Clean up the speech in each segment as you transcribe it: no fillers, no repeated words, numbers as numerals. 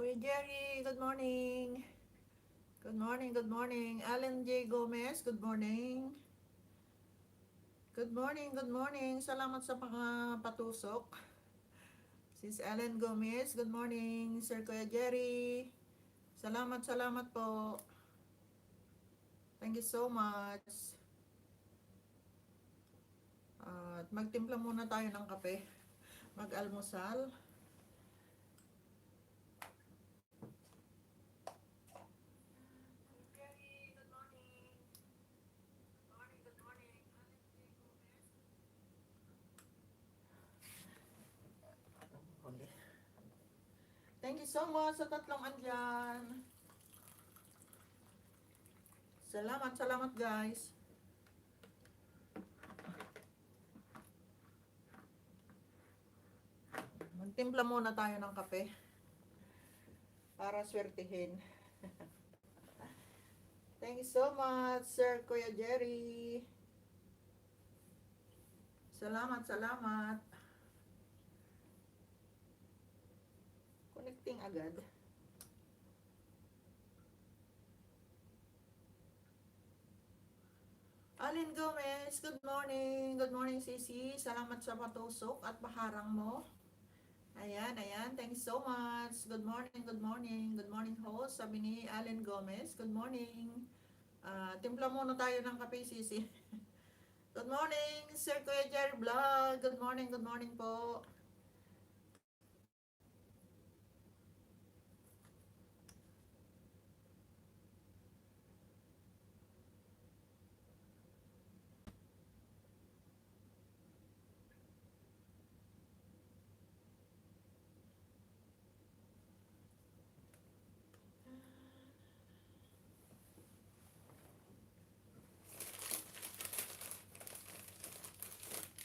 Kuya Jerry, good morning. Good morning, good morning. Alan J. Gomez, good morning. Good morning, good morning. Salamat sa mga patusok. Sis Alan Gomez, good morning. Sir Kuya Jerry, salamat, salamat po. Thank you so much. At magtimpla muna tayo ng kape. Mag-almusal. Thank you so much sa tatlong andyan. Salamat, salamat guys. Magtimpla muna tayo ng kape para swertihin. Thank you so much, Sir Kuya Jerry. Salamat, salamat. Connecting agad. Alin Gomez, good morning. Good morning, Sisi. Salamat sa patusok at paharang mo. Ayan, ayan. Thanks so much. Good morning, good morning. Good morning, host. Sabi ni Alin Gomez, good morning. Timpla muna tayo ng kape, Sisi. Good morning, Sir Kuya Jerry Vlog. Good morning po.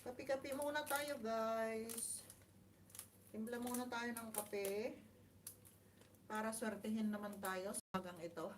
Kape-kape muna tayo, guys. Timpla muna tayo ng kape para swertihin naman tayo sa magang ito.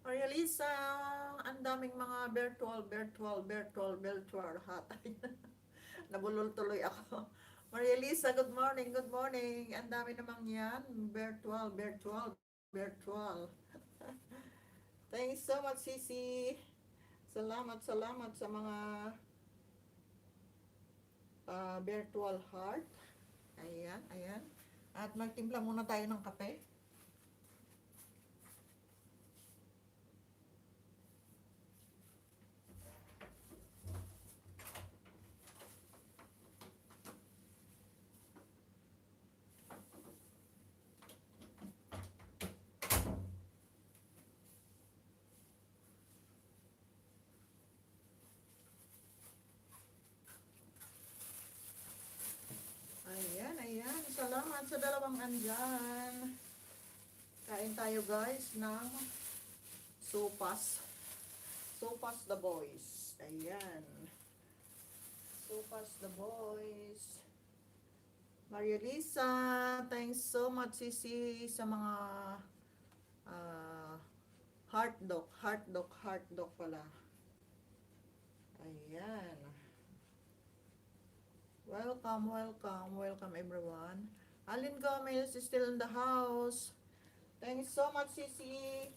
Maria Lisa, ang daming mga virtual hat. Nabulol tuloy ako. Maria Lisa, good morning, good morning. Ang dami namang yan. Virtual. Thanks so much, Sisi. Salamat, salamat sa mga virtual heart. Ayan, ayan. At magtimpla muna tayo ng kape. Ayan, ayan. Salamat sa dalawang andyan. Kain tayo guys ng sopas. Sopas the boys. Ayan. Sopas the boys. Maria Lisa, thanks so much Sisi sa mga uh, heart dog pala. Ayan. Welcome, welcome, welcome everyone. Alin Gomez is still in the house. Thanks so much, Sisi.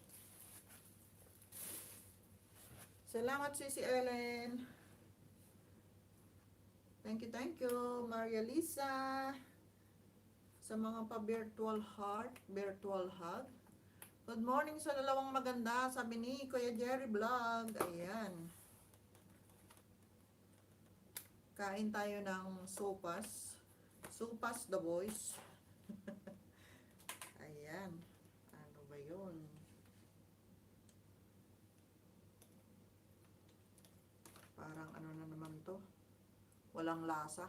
Salamat, Sisi Ellen. Thank you, thank you. Maria Lisa. Sa mga pa-virtual heart, virtual hug. Good morning sa dalawang maganda, sabi ni Kuya Jerry Vlog. Ayan. Kain tayo ng sopas. Sopas the boys. Ayan. Ano ba yun? Parang ano na naman to? Walang lasa.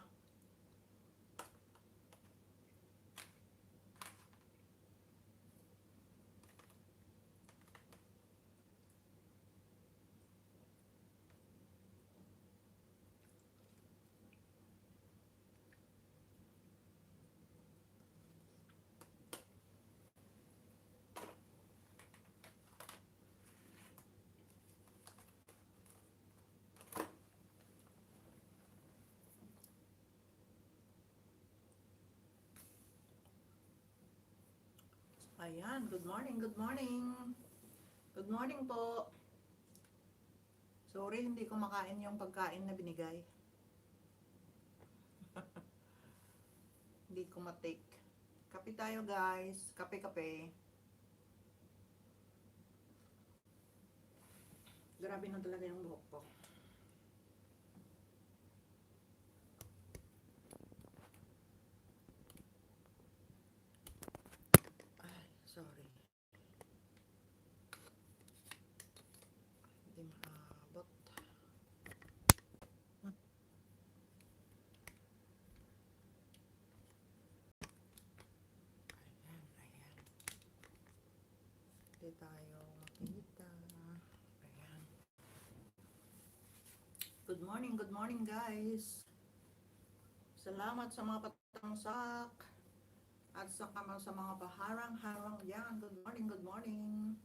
Ayan, good morning, good morning. Good morning po. Sorry, hindi ko makain yung pagkain na binigay. Hindi ko matake. Kape tayo guys. Kape-kape. Grabe na talaga yung buhok ko. Ay, sorry. Hindi maabot. Ayan, ayan. Hindi tayo makita. Ayan. Good morning guys. Salamat sa mga patangsak. At saka sa mga paharang-harang yan. Good morning, good morning.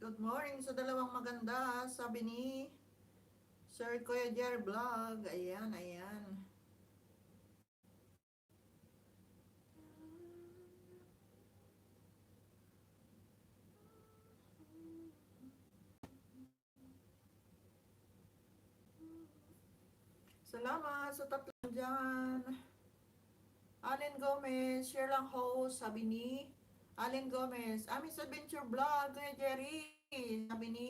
Good morning sa dalawang maganda, sabi ni Sir Kuya Jer Vlog. Ayan, ayan. Salamat sa tatlo dyan. Allen Gomez, share lang host, sabi ni Allen Gomez. Amis Adventure Vlog, Kuya Jerry. Sabi ni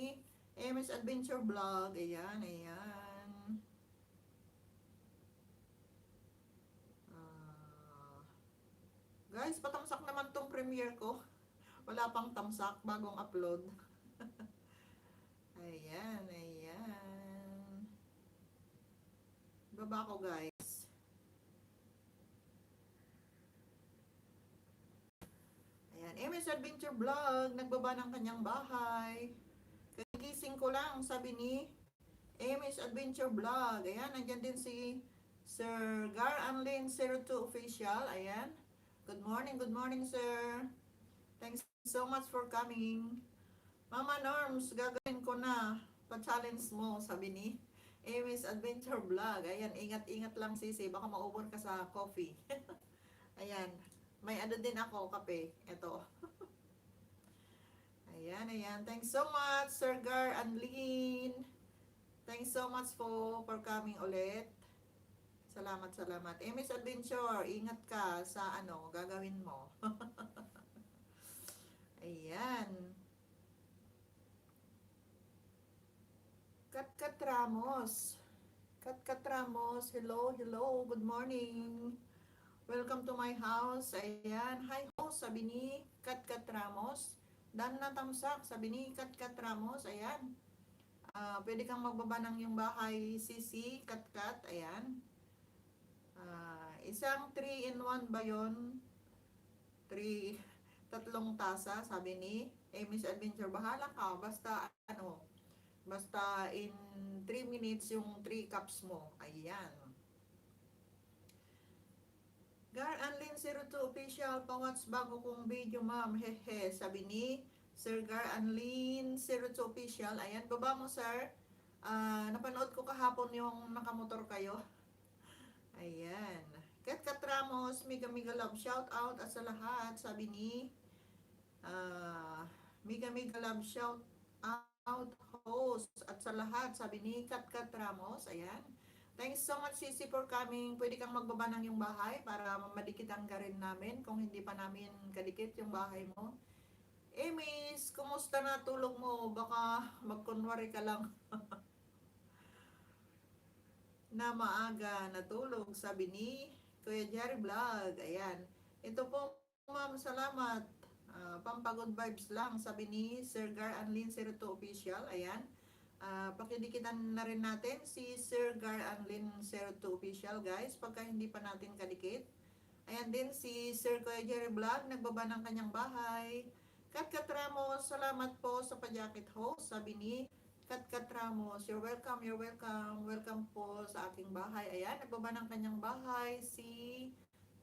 Amis Adventure Vlog. Ayan, ayan. Ah, guys, patamsak naman tong premiere ko. Wala pang tamsak, bagong upload. Ayan, ayan. Baba ko guys. Ayan, MS Adventure Vlog, nagbaba ng kanyang bahay. Kagising ko lang, sabi ni MS Adventure Vlog. Ayan, nandyan din si Sir Gar Anlin 02 Official. Ayan. Good morning sir. Thanks so much for coming. Mama Norms, gagawin ko na. Pa-challenge mo, sabi ni MS Adventure Vlog. Ayan, ingat-ingat lang sisi. Baka ma-over ka sa coffee. Ayan. May ano din ako, kape. Ito. Ayan, ayan. Thanks so much, Sir Gar Anlin. Thanks so much for coming ulit. Salamat, salamat. MS Adventure, ingat ka sa ano, gagawin mo. Ayan. Kat Ramos. Kat Ramos, hello, hello, good morning. Welcome to my house. Ayan, hi host, sabi ni Kat Ramos. Dan na tamsak, sabi ni Kat Ramos. Ayan. Pwede kang magbaba ng yung bahay, Sisi, Kat. Ayan. Isang 3 in 1 ba yun? 3, tatlong tasa, sabi ni Amy's Adventure. Bahala ka, basta ano, basta in 3 minutes yung 3 cups mo. Ayan. Gar Anlin 02 Official, pawats bago kong video ma'am. Hehe, sabi ni Sir Gar Anlin 02 Official. Ayan, baba mo sir. Napanood ko kahapon yung nakamotor kayo. Ayan. Kat Ramos, mega love shout out at sa lahat, sabi ni mega love shout out host at sa lahat, sabi ni Kat Ramos. Ayan. Thanks so much Sisi for coming. Pwede kang magbaba ng yung bahay para madikitan ka rin namin kung hindi pa namin kadikit yung bahay mo. Miss, kumusta na tulog mo? Baka magkunwari ka lang na maaga natulog, sabi ni Kuya Jerry Vlog. Ayan. Ito po ma'am, salamat. Pampagod vibes lang, sabi ni Sir Gar Anlin 02 Official. Ayan. Pakidikitan na rin natin si Sir Gar Anlin 02 Official guys, pagka hindi pa natin kadikit. Ayan din si Sir Kuya Jerry Vlog, nagbaba ng kanyang bahay. Kat Ramos, salamat po sa pa-jacket host, sabi ni Kat Ramos. You're welcome, you're welcome. Welcome po sa aking bahay. Ayan, nagbaba ng kanyang bahay si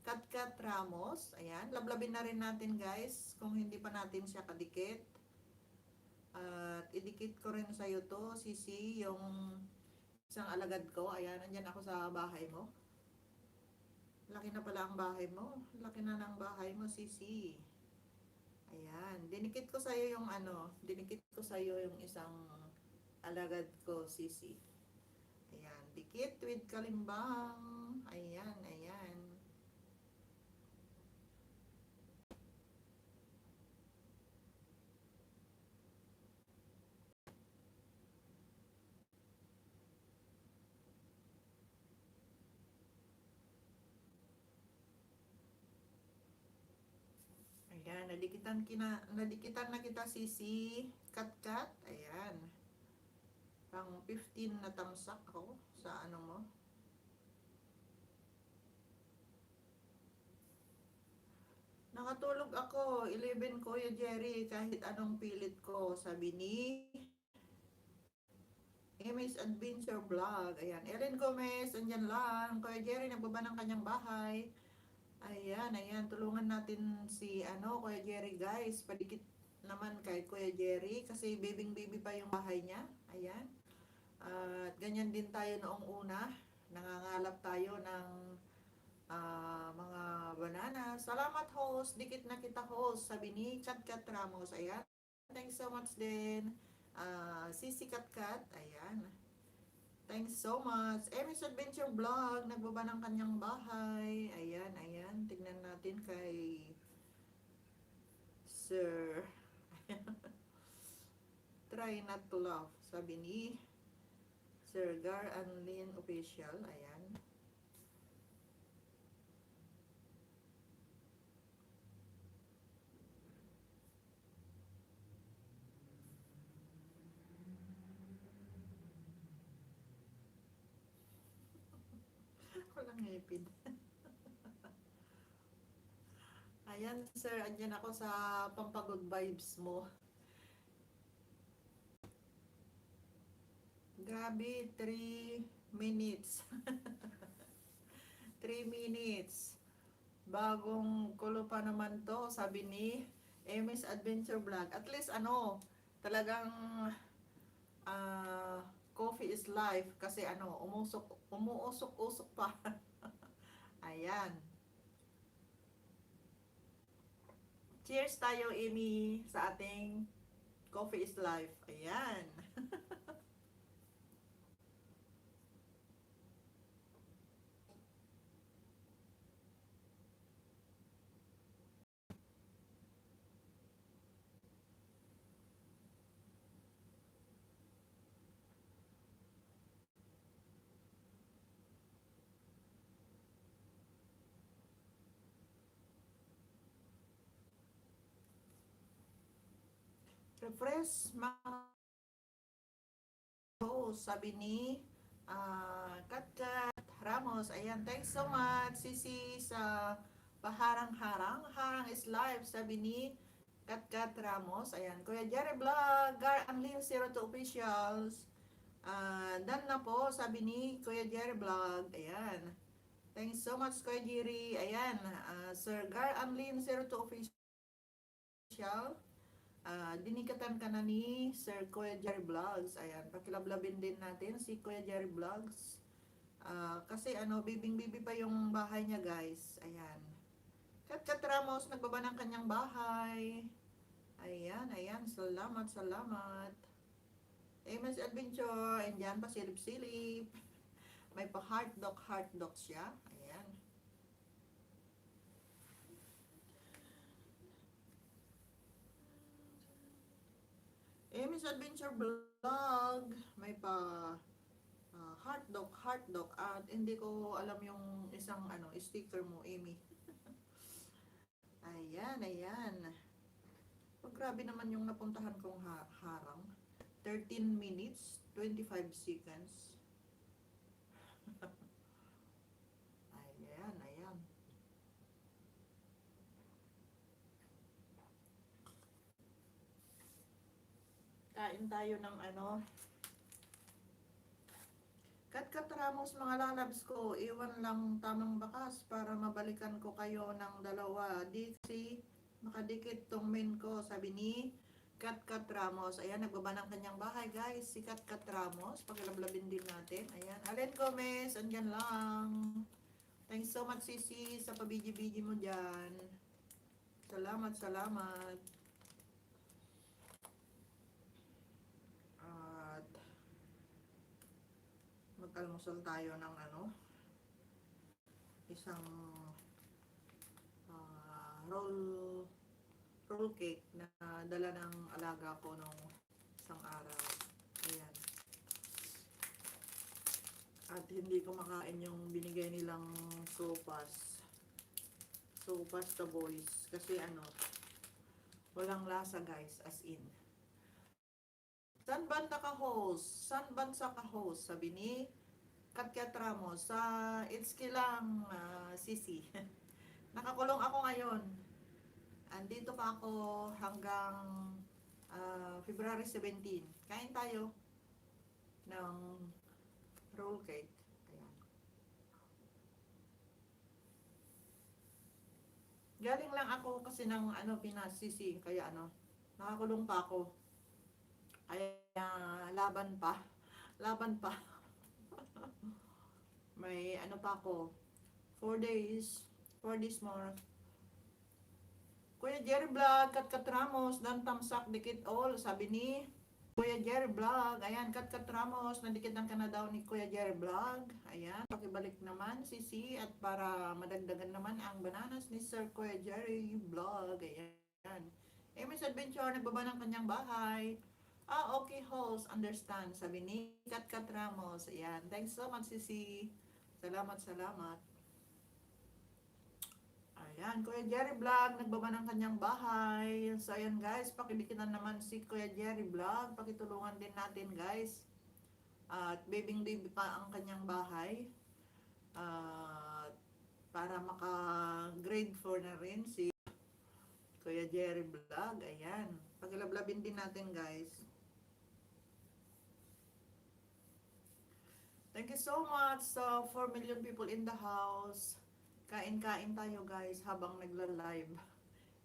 Kat Ramos. Ayan, lablabin na rin natin guys kung hindi pa natin siya kadikit. At idikit ko rin sa iyo to, Sisi, yung isang alagad ko. Ayan, nandyan ako sa bahay mo. Laki na pala ang bahay mo. Laki na ng bahay mo, Sisi. Ayan, dinikit ko sa iyo yung ano, dinikit ko sa iyo yung isang alagad ko, Sisi. Ayan, dikit with kalimbang. Ayan, ayan. Ayan, nadikitan na kita, Sisi. Kat. Ayan. Pang 15 na tamsak ako sa ano mo. Nakatulog ako, 11 Kuya Jerry, kahit anong pilit ko, sabi ni Amy's Adventure Vlog. Ayan, Ellen Gomez, andyan lang. Kuya Jerry, nagbaba ng kanyang bahay. Ayan, ayan, tulungan natin si ano, Kuya Jerry guys. Padikit naman kay Kuya Jerry kasi baby pa yung bahay niya. Ayan. At ganyan din tayo noong una. Nangangalap tayo ng mga banana. Salamat host, dikit na kita host, sabi ni Kat Ramos. Ayan, thanks so much din. Sisi Kat. Ayan. Thanks so much. Emmy's Adventure Vlog, nagbaba ng kanyang bahay. Ayan, ayan. Tignan natin kay Sir. Try not to laugh, sabi ni Sir Gar Anlin Official. Ayan. Walang ngipin. Ayan, sir. Andyan ako sa pampagod vibes mo. Grabe, 3 minutes. 3 minutes. Bagong kulo pa naman to, sabi ni Emmy's Adventure Vlog. At least ano, talagang ah, coffee is life kasi ano, umuusok-usok pa. Ayan. Cheers tayo, Emmy, sa ating coffee is life. Ayan. Refresh mga host, sabi ni Katkat Ramos. Ayan, thanks so much, Sisi, sa paharang-harang. Harang is life, sabi ni Katkat Ramos. Ayan, Kuya Jerry Vlog, Gar Anlin 02 Officials. Dan na po, sabi ni Kuya Jerry Vlog. Ayan. Thanks so much, Kuya Jerry. Ayan, Sir Gar Anlin 02 Official. Dinikatan ka na ni Sir Kuya Jerry Vlogs. Ayan, pakilablabin din natin si Kuya Jerry Vlogs. Kasi ano, bibing-bibi pa yung bahay niya, guys. Ayan. Kat Ramos, nagbaba ng kanyang bahay. Ayan, ayan. Salamat, salamat. Amos Adventure. And dyan pa silip-silip. May pa heart dog siya. Ayan. Amos Adventure Vlog. May pa heart dog. At hindi ko alam yung isang ano sticker mo, Amy. Ayan, ayan. Oh, grabe naman yung napuntahan kong harang. 13 minutes, 25 seconds. Ayan, ayan. Kain tayo ng ano. Kat Ramos, mga lalabs ko, iwan lang tamang bakas para mabalikan ko kayo ng dalawa. Di kasi makadikit tong main ko, sabi ni Kat Ramos. Ayan, nagbaba ng kanyang bahay, guys. Si Kat Ramos, pakilablabin din natin. Ayan, Allen Gomez, andyan lang. Thanks so much, Sisi, sa pabiji-biji mo dyan. Salamat, salamat. At mag-almusal tayo ng ano, isang roll cake na dala ng alaga ko nung isang araw. Ayan. At hindi ko makain yung binigay nilang sopas. Sopas the boys. Kasi ano, walang lasa, guys, as in. San banda ka host? San bansa ka host? Sabi ni Katkat Ramos. Sa Itski lang, Sisi. Nakakulong ako ngayon. Andito pa ako hanggang February 17. Kain tayo ng roll cake. Ayan. Galing lang ako kasi ng ano, Pinasisi. Kaya ano, nakakulong pa ako. Kaya laban pa. Laban pa. May ano pa ako. 4 days. 4 days more. Kuya Jerry Vlog, Kat Ramos, Dan Tamsak, Dikit All, sabi ni Kuya Jerry Vlog. Ayan, Kat Ramos, nadikitan ka na daw ni Kuya Jerry Vlog. Ayan, pakibalik naman Sisi at para madagdagan naman ang bananas ni Sir Kuya Jerry Vlog. Ayan. Amy's Adventure, nagbaba ng kanyang bahay. Okay, host, understand. Sabi ni Kat Ramos. Ayan, thanks so much Sisi. Salamat, salamat. Ayan, Kuya Jerry Vlog, nagbaba ng kanyang bahay. So, ayan guys, pakibikitan naman si Kuya Jerry Vlog. Pakitulungan din natin guys. At baby pa ang kanyang bahay. At para maka grade 4 na rin si Kuya Jerry Vlog. Ayan, pakilablabin din natin guys. Thank you so much sa 4 million people in the house. Kain-kain tayo guys habang nagla-live.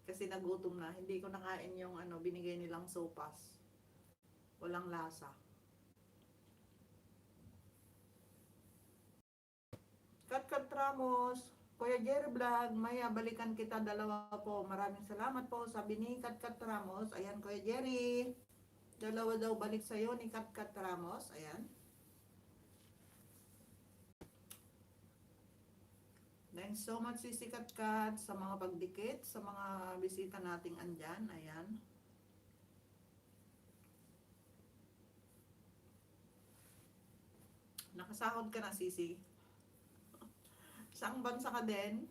Kasi nagutom na. Hindi ko nakain yung binigay nilang sopas. Walang lasa. Kat Ramos, Kuya Jerry Vlog, Maya, balikan kita dalawa po. Maraming salamat po. Sabi ni Kat Ramos. Ayan, Kuya Jerry. Dalawa daw balik sa'yo ni Kat Ramos. Ayan. Thanks so much Sisi Kat sa mga pagdikit, sa mga bisita nating andyan. Ayan. Nakasahod ka na Sisi? Saang bansa ka din?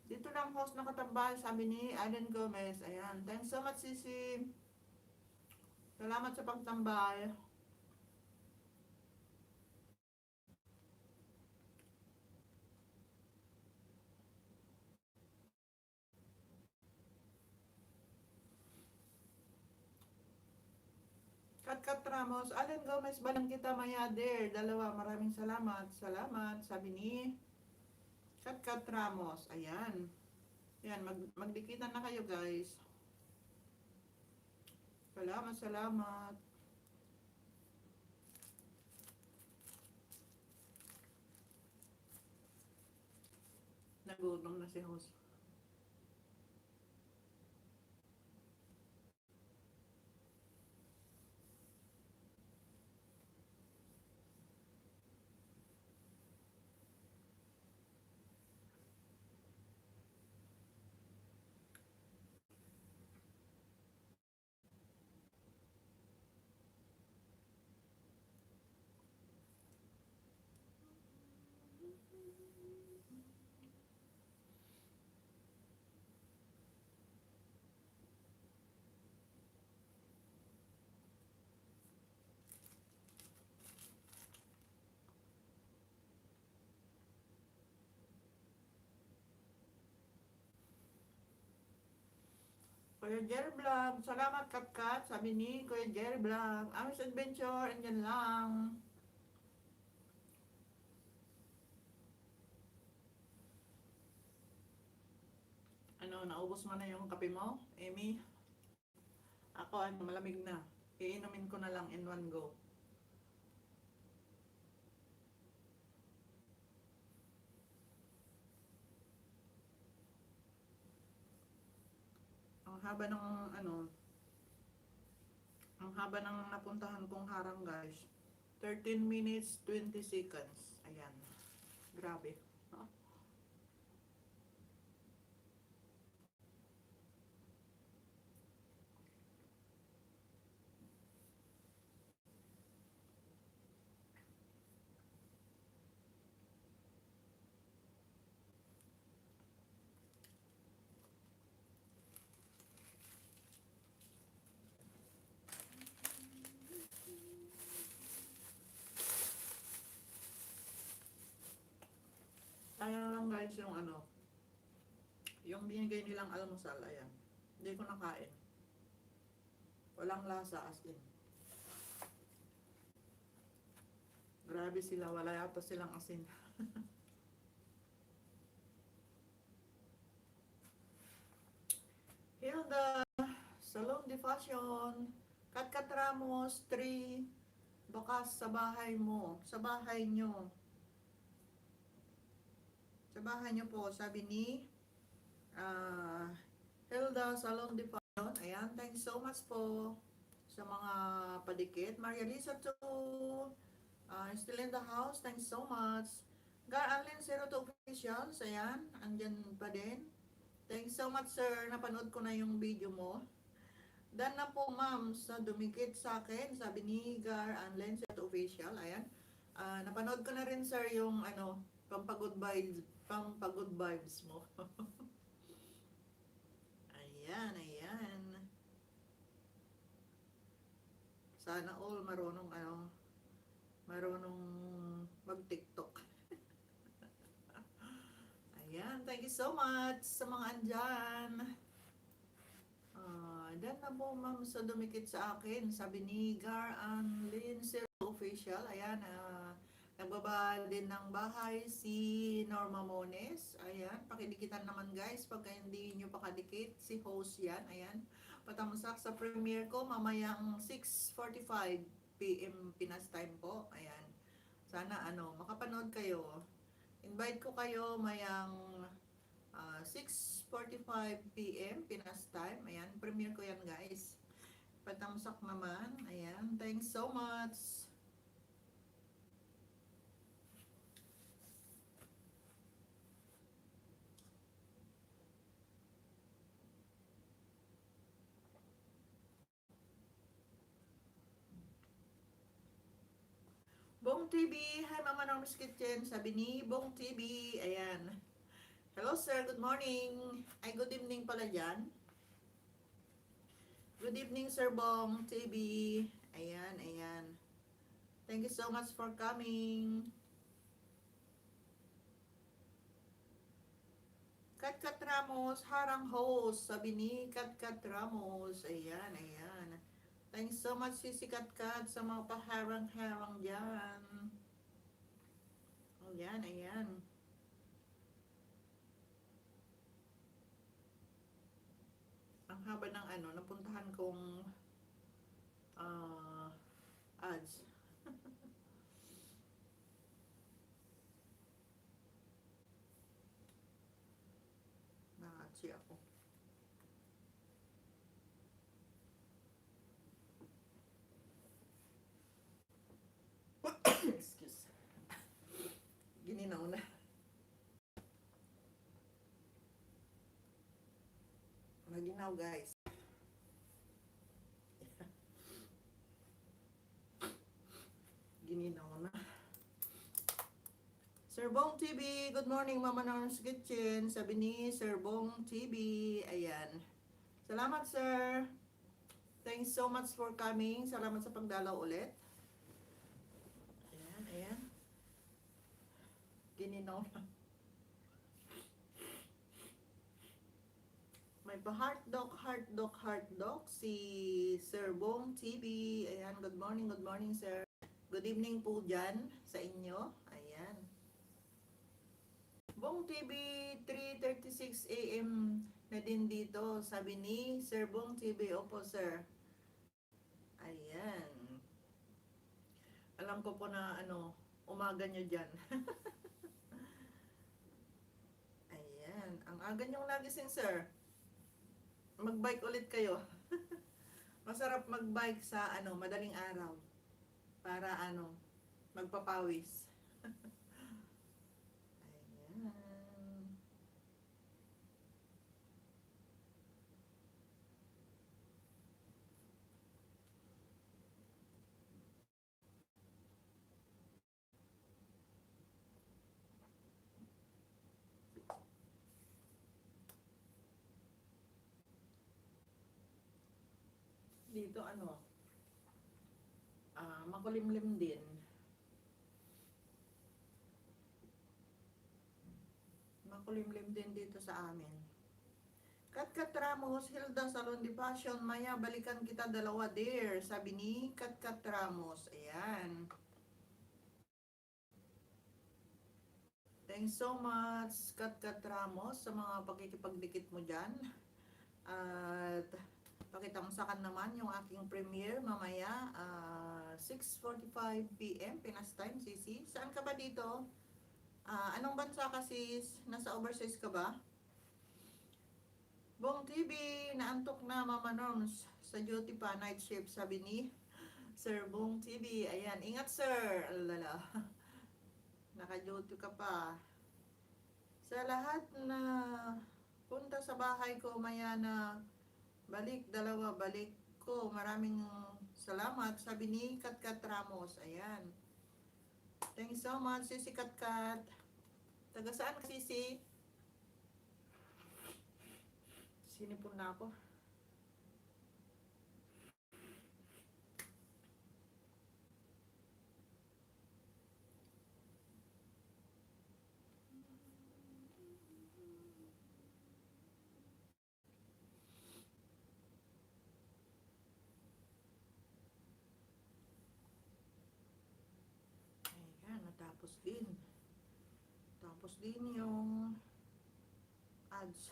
Dito lang host nakatambal, sabi ni Aden Gomez. Ayan. Thanks so much Sisi. Salamat sa pagtambal. Kat Ramos, Aden Gomez, balang kita mayader. Dalawa, maraming salamat. Salamat, sabi ni Kat Ramos. Ayan. Ayan, magdikitan na kayo guys. Salamat, salamat. Nagutom na si host. Kuya Jerry Vlog, salamat Kat. Sabi ni Kuya Jerry Vlog, Amy's Adventure, andyan lang. Naubos mo na yung kape mo, Amy? Ako, malamig na. Iinumin ko na lang in one go. Ang haba ng ang haba ng napuntahan kong harang guys. 13 minutes, 20 seconds. Ayan. Grabe. Sayang lang guys yung binigay nilang almusal. Ayan. Hindi ko nakain. Walang lasa as in. Grabe sila, wala yata silang asin. Hilda, Salon de Fashion, Kat Ramos, 3, bakas sa bahay mo, sa bahay nyo. Sa bahay niyo po, sabi ni ah, Hilda Salon de Payon. Ayan, thanks so much po sa mga padikit. Maria Lisa to still in the house. Thanks so much. Allen Zero to Officials. Ayan, andyan pa din. Thanks so much, sir. Napanood ko na yung video mo. Dan na po, ma'am, sa dumikit sa akin, sabi ni Allen Zero Official. Ayan. Napanood ko na rin, sir, yung pampagod vibes mo. Ayan, ayan. Sana all marunong mag-TikTok. Ayan, thank you so much sa mga andyan. Dan na po, ma'am, sa dumikit sa akin, sabi ni Lynn Zero Official. Ayan, nagbaba din ng bahay si Norma Mones. Ayan, pakidikitan naman guys, pagka hindi nyo pakadikit, si host yan. Ayan, patamsak sa premiere ko, mamayang 6:45 PM Pinas time po. Ayan, sana makapanood kayo. Invite ko kayo mayang 6:45 PM Pinas time. Ayan, premiere ko yan guys. Patamsak naman. Ayan, thanks so much. Bong TV, hi MamaNorm'sKitchen, sabi ni Bong TV. Ayan. Hello sir, good morning. Ay, good evening pala dyan. Good evening Sir Bong TV. Ayan, ayan. Thank you so much for coming. Kat Ramos, harang host, sabi ni Kat Ramos. Ayan, ayan. Thanks so much si Kat sa mga paharang-harang dyan. Ayan, ayan. Ang haba ng napuntahan kong ads. Na-atsi ako. Excuse. Gininaw na. Maginaw guys. Gininaw na. Sir Bong TV, good morning MamaNorm'sKitchen, sabi ni Sir Bong TV. Ayan. Salamat sir. Thanks so much for coming. Salamat sa pagdalaw ulit. Ayan, ayan. Gininaw na. May pa-heart dog si Sir Bong TV. Ayan, good morning sir. Good evening po dyan sa inyo. Ayan. Bong TV, 3:36 AM na din dito, sabi ni Sir Bong TV. Opo sir. Ayan. Alam ko po na umaga nyo dyan. Ayan. Ang aga nyong nagising sir. Mag-bike ulit kayo. Masarap mag-bike sa madaling araw. Para magpapawis. Ayan. Dito makulimlim din. Makulimlim din dito sa amin. Kat Ramos, Hilda Salon de Passion, Maya, balikan kita dalawa dear, sabi ni Kat Ramos. Ayan. Thanks so much, Kat Ramos, sa mga pagkikipagdikit mo dyan. At pakitamsakan naman yung aking premiere mamaya 6:45 PM Pinas time, Sisi. Saan ka ba dito? Anong bansa ka sis? Nasa overseas ka ba? Bong TV, naantok na Mama Norms. Sa duty pa, night shift, sabi ni Sir Bong TV. Ayan, ingat sir. Alala, naka-duty ka pa. Sa lahat na punta sa bahay ko, maya na balik, dalawa, balik ko. Maraming salamat, sabi ni Katkat Ramos. Ayan. Thank you so much, Sisi Katkat. Taga saan ka, Sisi? Sinipon na ako. Ayan, natapos din. Tapos din yung ads.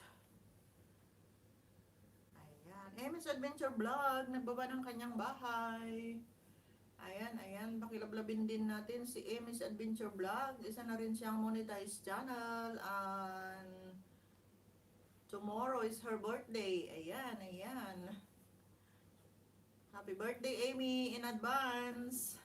Ayan. Amy's Adventure Vlog. Nagbaba ng kanyang bahay. Ayan, ayan. Pakilablabin din natin si Amy's Adventure Vlog. Isa na rin siyang monetized channel. And tomorrow is her birthday. Ayan, ayan. Happy birthday, Amy, in advance.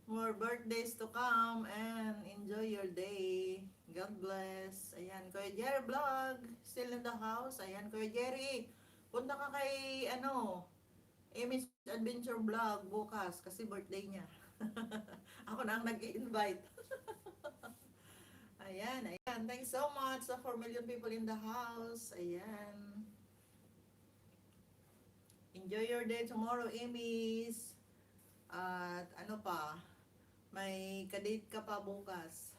More birthdays to come and enjoy your day. God bless. Ayan, Kuya Jerry Vlog. Still in the house. Ayan, Kuya Jerry. Punta ka kay, Amy's Adventure Vlog bukas kasi birthday niya. Ako na ang nag-invite. Ayan, ayan. Thanks so much sa 4 million people in the house. Ayan. Enjoy your day tomorrow, Amy's. At ano pa, may kadate ka pa bukas.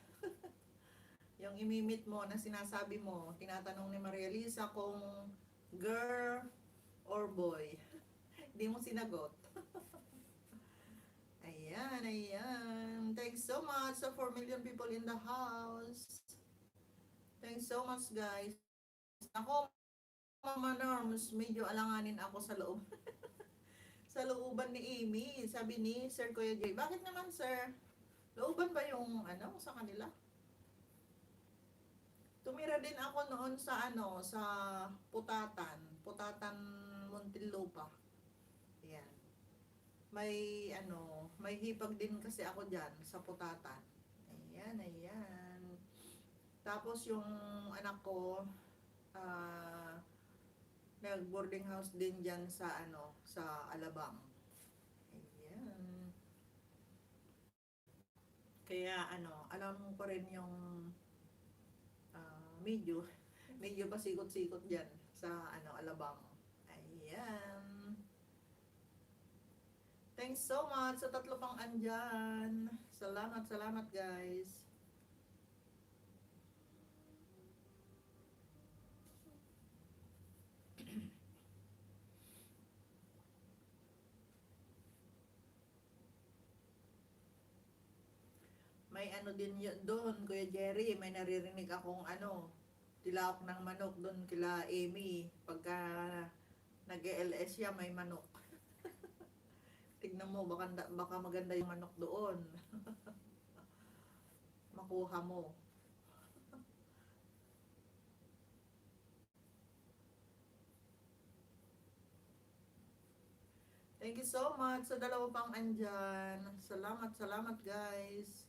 Yung imimit mo na sinasabi mo, tinatanong ni Maria Lisa kung girl or boy. Hindi mo sinagot. Ayan, ayan. Thanks so much sa 4 million people in the house. Thanks so much, guys. Ako, Mama Norms, medyo alanganin ako sa loob. Sa looban ni Amy, sabi ni Sir Kuya Jay. Bakit naman, sir? Looban ba yung, sa kanila? Tumira din ako noon sa, sa Putatan. Putatan, Muntinlupa. Ayan. May hipag din kasi ako dyan sa Putatan. Ayan, ayan. Tapos yung anak ko, nag-boarding house din dyan sa, sa Alabang. Ayan. Kaya, alam ko rin yung medyo, medyo pasikot-sikot dyan sa, Alabang. Ayan. Thanks so much sa tatlo pang andyan. Salamat, salamat guys. May din yun doon, Kuya Jerry, may naririnig akong tilawak ng manok doon kila Amy. Pagka nag-LS siya, may manok. Tignan mo, baka maganda yung manok doon. Makuha mo. Thank you so much sa dalawa pang andyan. Salamat, salamat guys.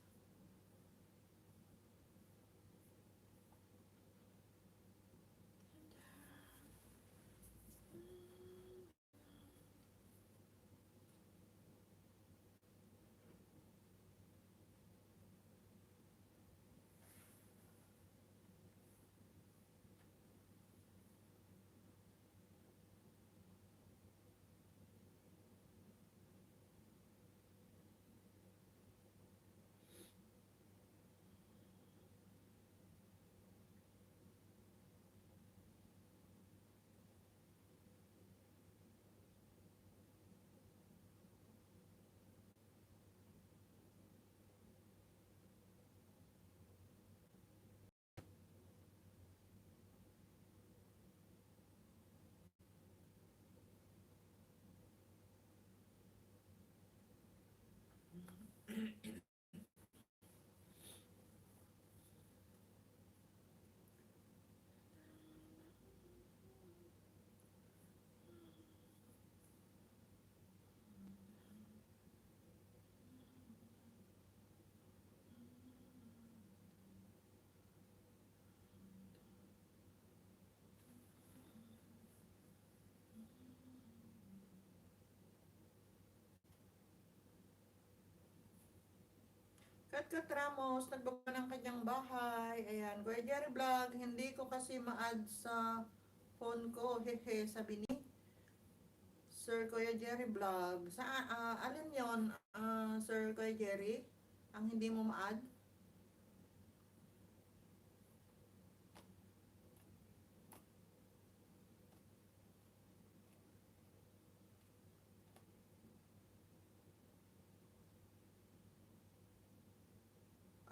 Kat Ramos, nagbaba ng kanyang bahay. Ayan, Kuya Jerry Vlog, hindi ko kasi ma-add sa phone ko. Hehe, sabi ni Sir Kuya Jerry Vlog. Alin yon, Sir Kuya Jerry? Ang hindi mo ma-add?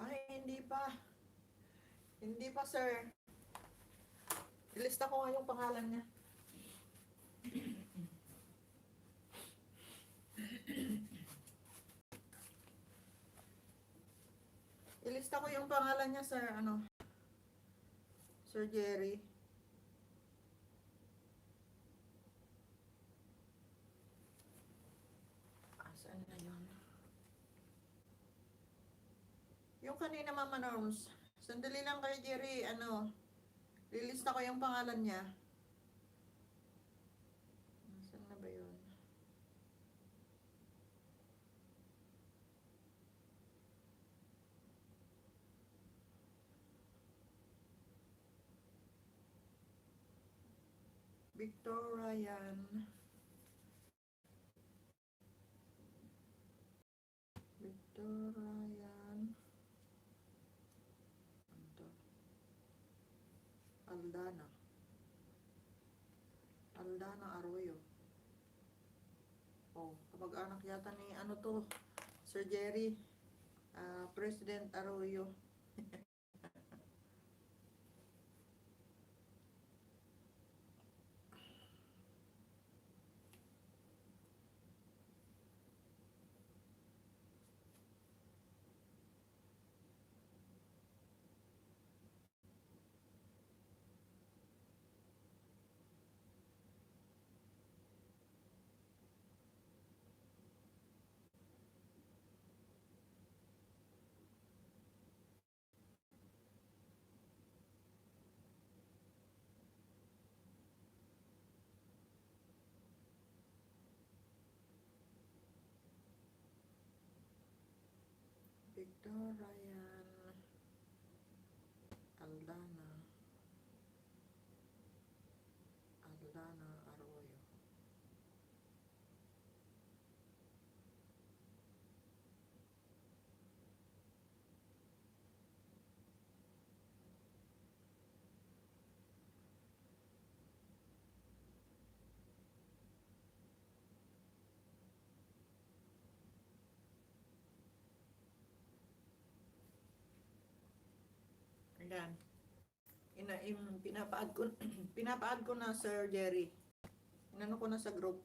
Ay, hindi pa. Hindi pa, sir. Ilista ko nga yung pangalan niya. Ilista ko yung pangalan niya, sir. Sir Jerry. Saan na yun? Yung kanina, Mama Norms. Sandali lang kayo, Jerry. Lilista ko yung pangalan niya. Saan na ba yun? Victor Ryan. Victor Ryan. Aldana. Aldana Arroyo. Oh, kapag-anak yata ni Sir Jerry. President Arroyo. Victor Ryan. Aldana. Aldana Arroyo. Ayan. Pinapaad ko na, Sir Jerry. Inano ko na sa group.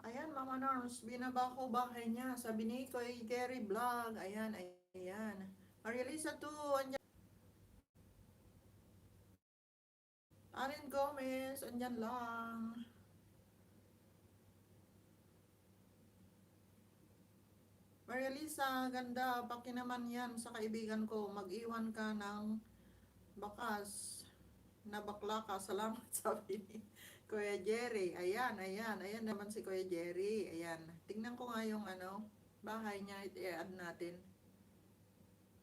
Ayan, Mama Norms, binaba ko bahay niya. Sabi ni Kuya Jerry Vlog. Ayan, ayan. Maria Lisa 2, andyan. Alin Gomez, andyan lang. Maria Lisa, ganda. Paki naman yan sa kaibigan ko. Mag-iwan ka ng bakas na bakla ka. Salamat, sabi ni Kuya Jerry. Ayan, ayan. Ayan naman si Kuya Jerry. Ayan. Tingnan ko nga yung bahay niya. I-add natin.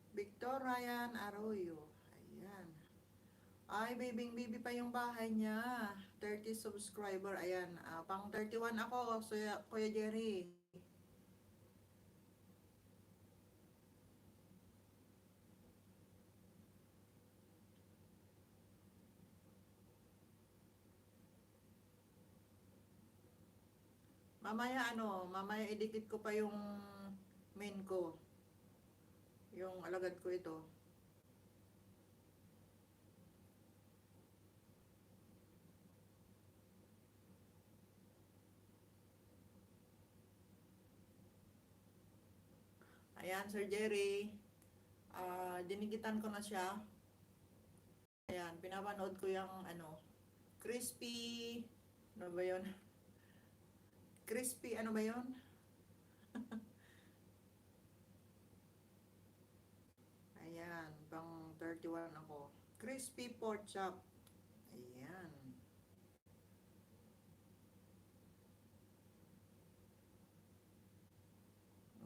Victor Ryan Arroyo. Ayan. Ay, baby pa yung bahay niya. 30 subscriber. Ayan. Pang 31 ako, Kuya Jerry. Mamaya idikit ko pa yung main ko. Yung alagad ko ito. Ayan, Sir Jerry. Dinigitan ko na siya. Ayan, pinapanood ko yung crispy. Ano ba yun? Crispy, ano ba yun? sai-wan ako. Crispy pork chop. Ayan.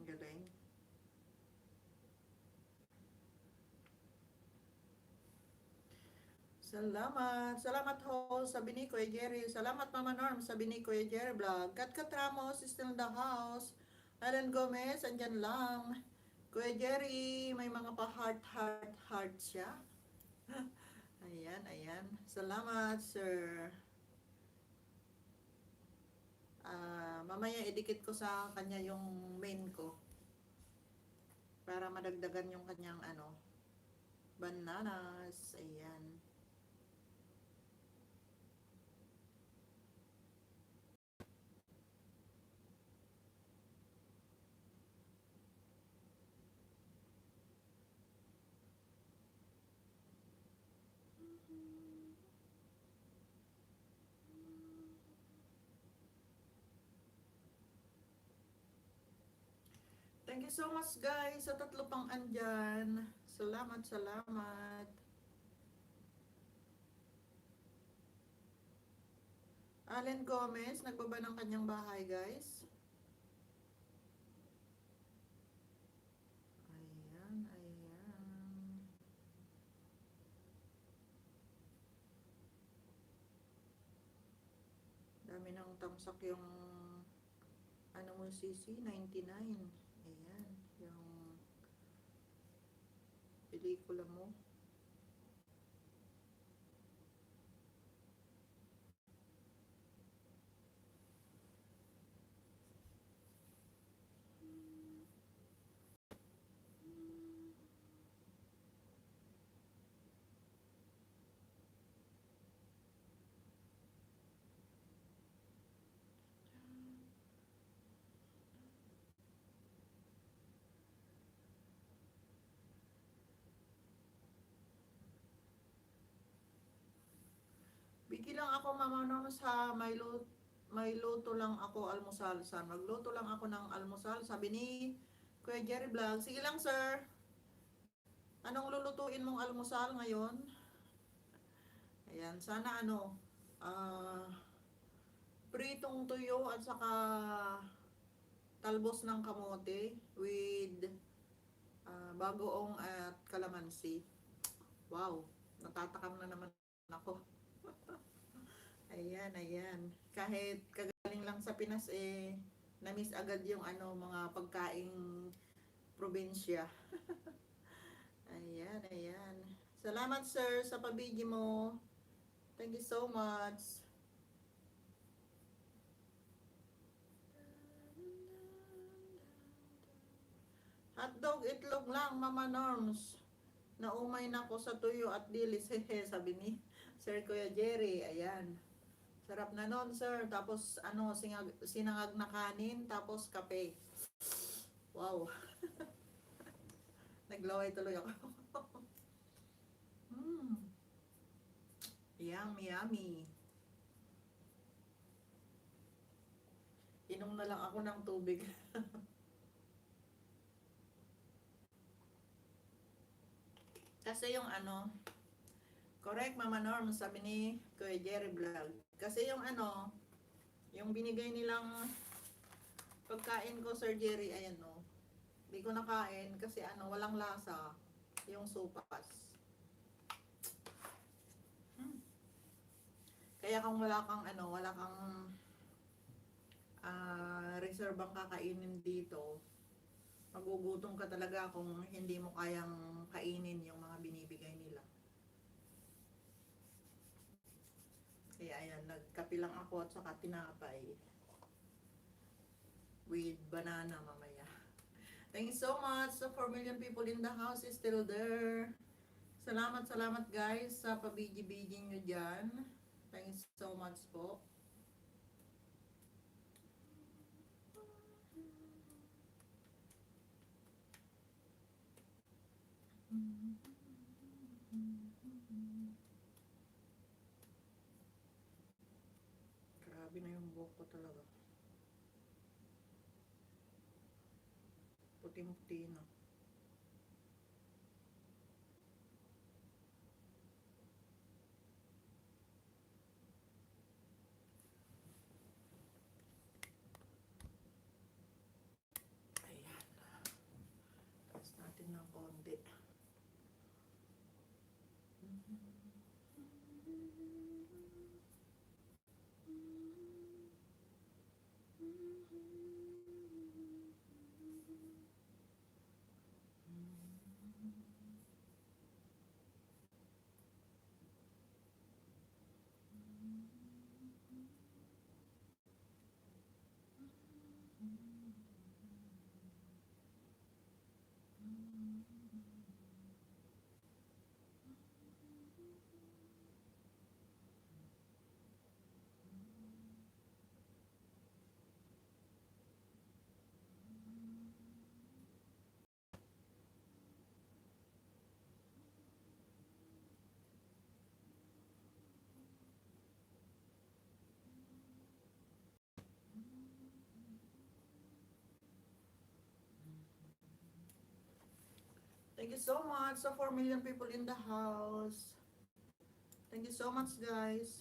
Ang galing. Salamat. Salamat ho, sabi ni Kuya Jerry. Salamat Mama Norm, sabi ni Kuya Jerry Vlog. Kat Ramos is still in the house. Alan Gomez, andyan lang. Kuya Jerry, may mga pa-heart siya. Ayan, ayan. Salamat, sir. Mamaya idikit ko sa kanya yung main ko. Para madagdagan yung kanyang bananas. Ayan. Thank you so much guys sa tatlo pang andyan. Salamat, salamat. Allen Gomez, nagbaba ng kanyang bahay guys. Ayan, ayan. Dami ng tamsak yung mo CC, 99. Ayan, yung pelikula mo. Bigyan lang ako Mama Norm sa may luto lang ako almusal. Magluto lang ako ng almusal. Sabi ni Kuya Jerry Vlog, sige lang sir. Anong lulutuin mong almusal ngayon? Ayan, sana pritong tuyo at saka talbos ng kamote with bagoong at kalamansi. Wow, natatakam na naman ako. Ayan, ayan. Kahit kagaling lang sa Pinas na-miss agad yung mga pagkaing probinsya. Ayan, ayan. Salamat sir sa pabidyo mo. Thank you so much. Hotdog, itlog lang, Mama Norms. Naumay na ako sa tuyo at dilis, hehe, sabi ni Sir Kuya Jerry. Ayan. Sarap na nun, sir. Tapos, sinangag na kanin, tapos kape. Wow. Naglaway tuloy ako. Yummy, yummy. Inom na lang ako ng tubig. Kasi yung correct Mama Norm, sabi ni Kuya Jerry Vlog. Kasi yung yung binigay nilang pagkain ko Sir Jerry, ayan hindi ko nakain kasi walang lasa yung sopas. Kaya kung wala kang reserve ang kakainin dito, magugutom ka talaga kung hindi mo kayang kainin yung mga binibigay nila. Kaya ayan, nagkape lang ako at saka tinapay with banana mamaya. Thank you so much. So 4 million people in the house is still there. Salamat, salamat guys sa pabidyo-bidyo nyo dyan. Thank you so much po. Grabe na yung buhok ko talaga. Puting-puti na. konti. Thank you so much sa 4 million people in the house. Thank you so much, guys.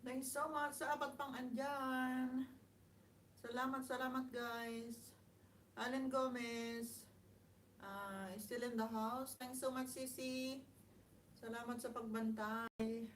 Thanks so much sa apat pang andyan. Salamat guys. Allen Gomez, still in the house. Thanks so much, Sisi. Salamat sa pagbantay.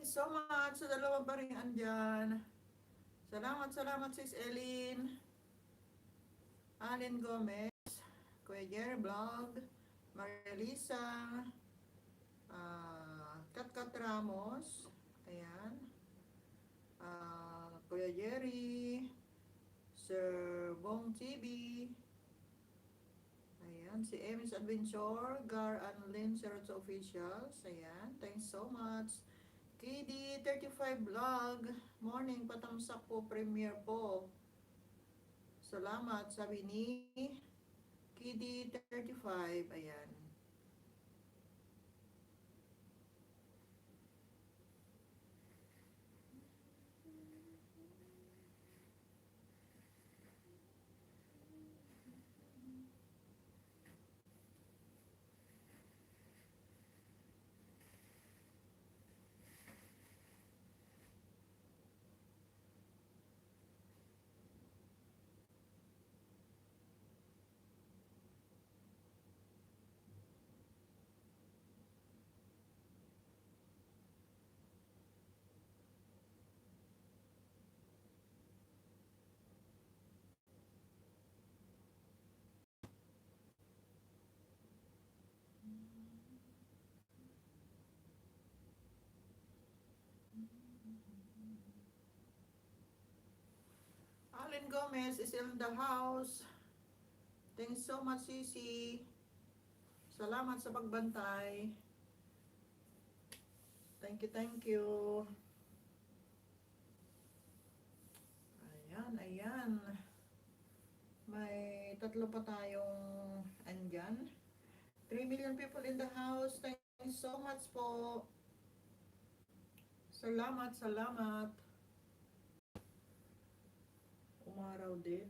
so much sa dalawa pa rin andyan. Salamat, salamat sis Elin, Allen Gomez, Kuya Jerry Vlog, Maria Lisa, Kat Ramos, ayan, Kuya Jerry, Sir Bong TV, ayan, si Emmy's Adventure, Gar and Lynn Serot's Officials, ayan, thanks so much. KD 35 Vlog, morning, patamsak po, premiere po. Salamat, sabi ni KD 35, ayan. Allen Gomez is in the house. Thanks so much, Sisi. Salamat sa pagbantay. Thank you, thank you. Ayan, ayan. May tatlo pa tayong andyan. 3 million people in the house. Thanks so much po. Salamat, salamat. Umaraw din.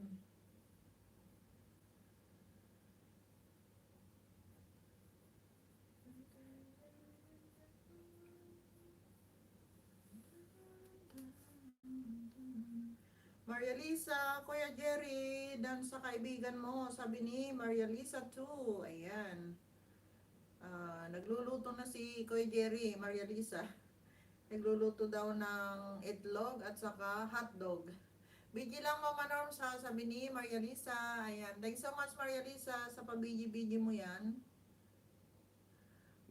Maria Lisa, Kuya Jerry, dan sa kaibigan mo, sabi ni Maria Lisa too. Ayan. Nagluluto na si Kuya Jerry, Maria Lisa. Nagluluto daw ng itlog at saka hotdog. Biji lang Mama Norms ha, sabi ni Maria Lisa. Ayan. Thanks so much Maria Lisa sa pabiji-biji mo yan.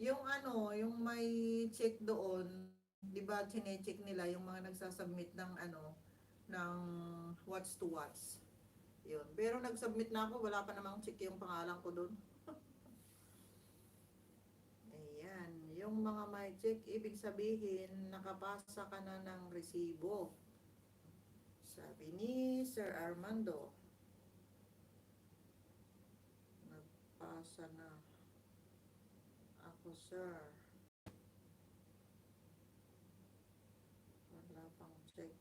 Yung ano, yung may check doon, 'di ba, chine-check nila yung mga nagsasubmit ng ano, ng watch to watch. Yun. Pero nag-submit na ako, wala pa namang check yung pangalan ko doon. Ayan, yung mga may check, ibig sabihin, nakapasa ka na ng resibo. Sabi ni Sir Armando, nagpasa na ako, sir. Wala pang check.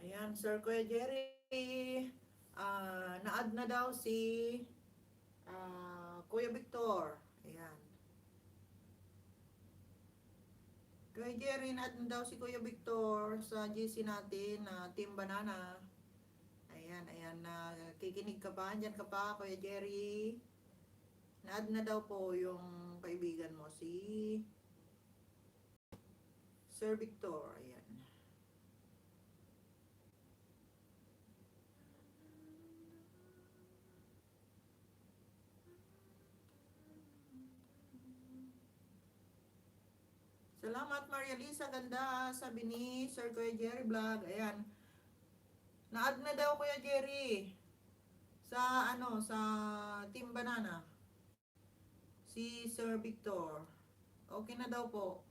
Ayan, Sir Kuya Jerry, na-add na daw si Kuya Victor. Ayan. Kuya Jerry, na-add na daw si Kuya Victor sa GC natin na Team Banana. Ayan, ayan, kikinig ka pa, andyan ka pa, Kuya Jerry. Na-add na daw po yung kaibigan mo, si Sir Victor. Ayan. Salamat Maria Lisa, ganda. Sabi ni Sir Kuya Jerry Vlog. Ayan. Na-add na daw Kuya Jerry. Sa sa Team Banana. Si Sir Victor. Okay na daw po.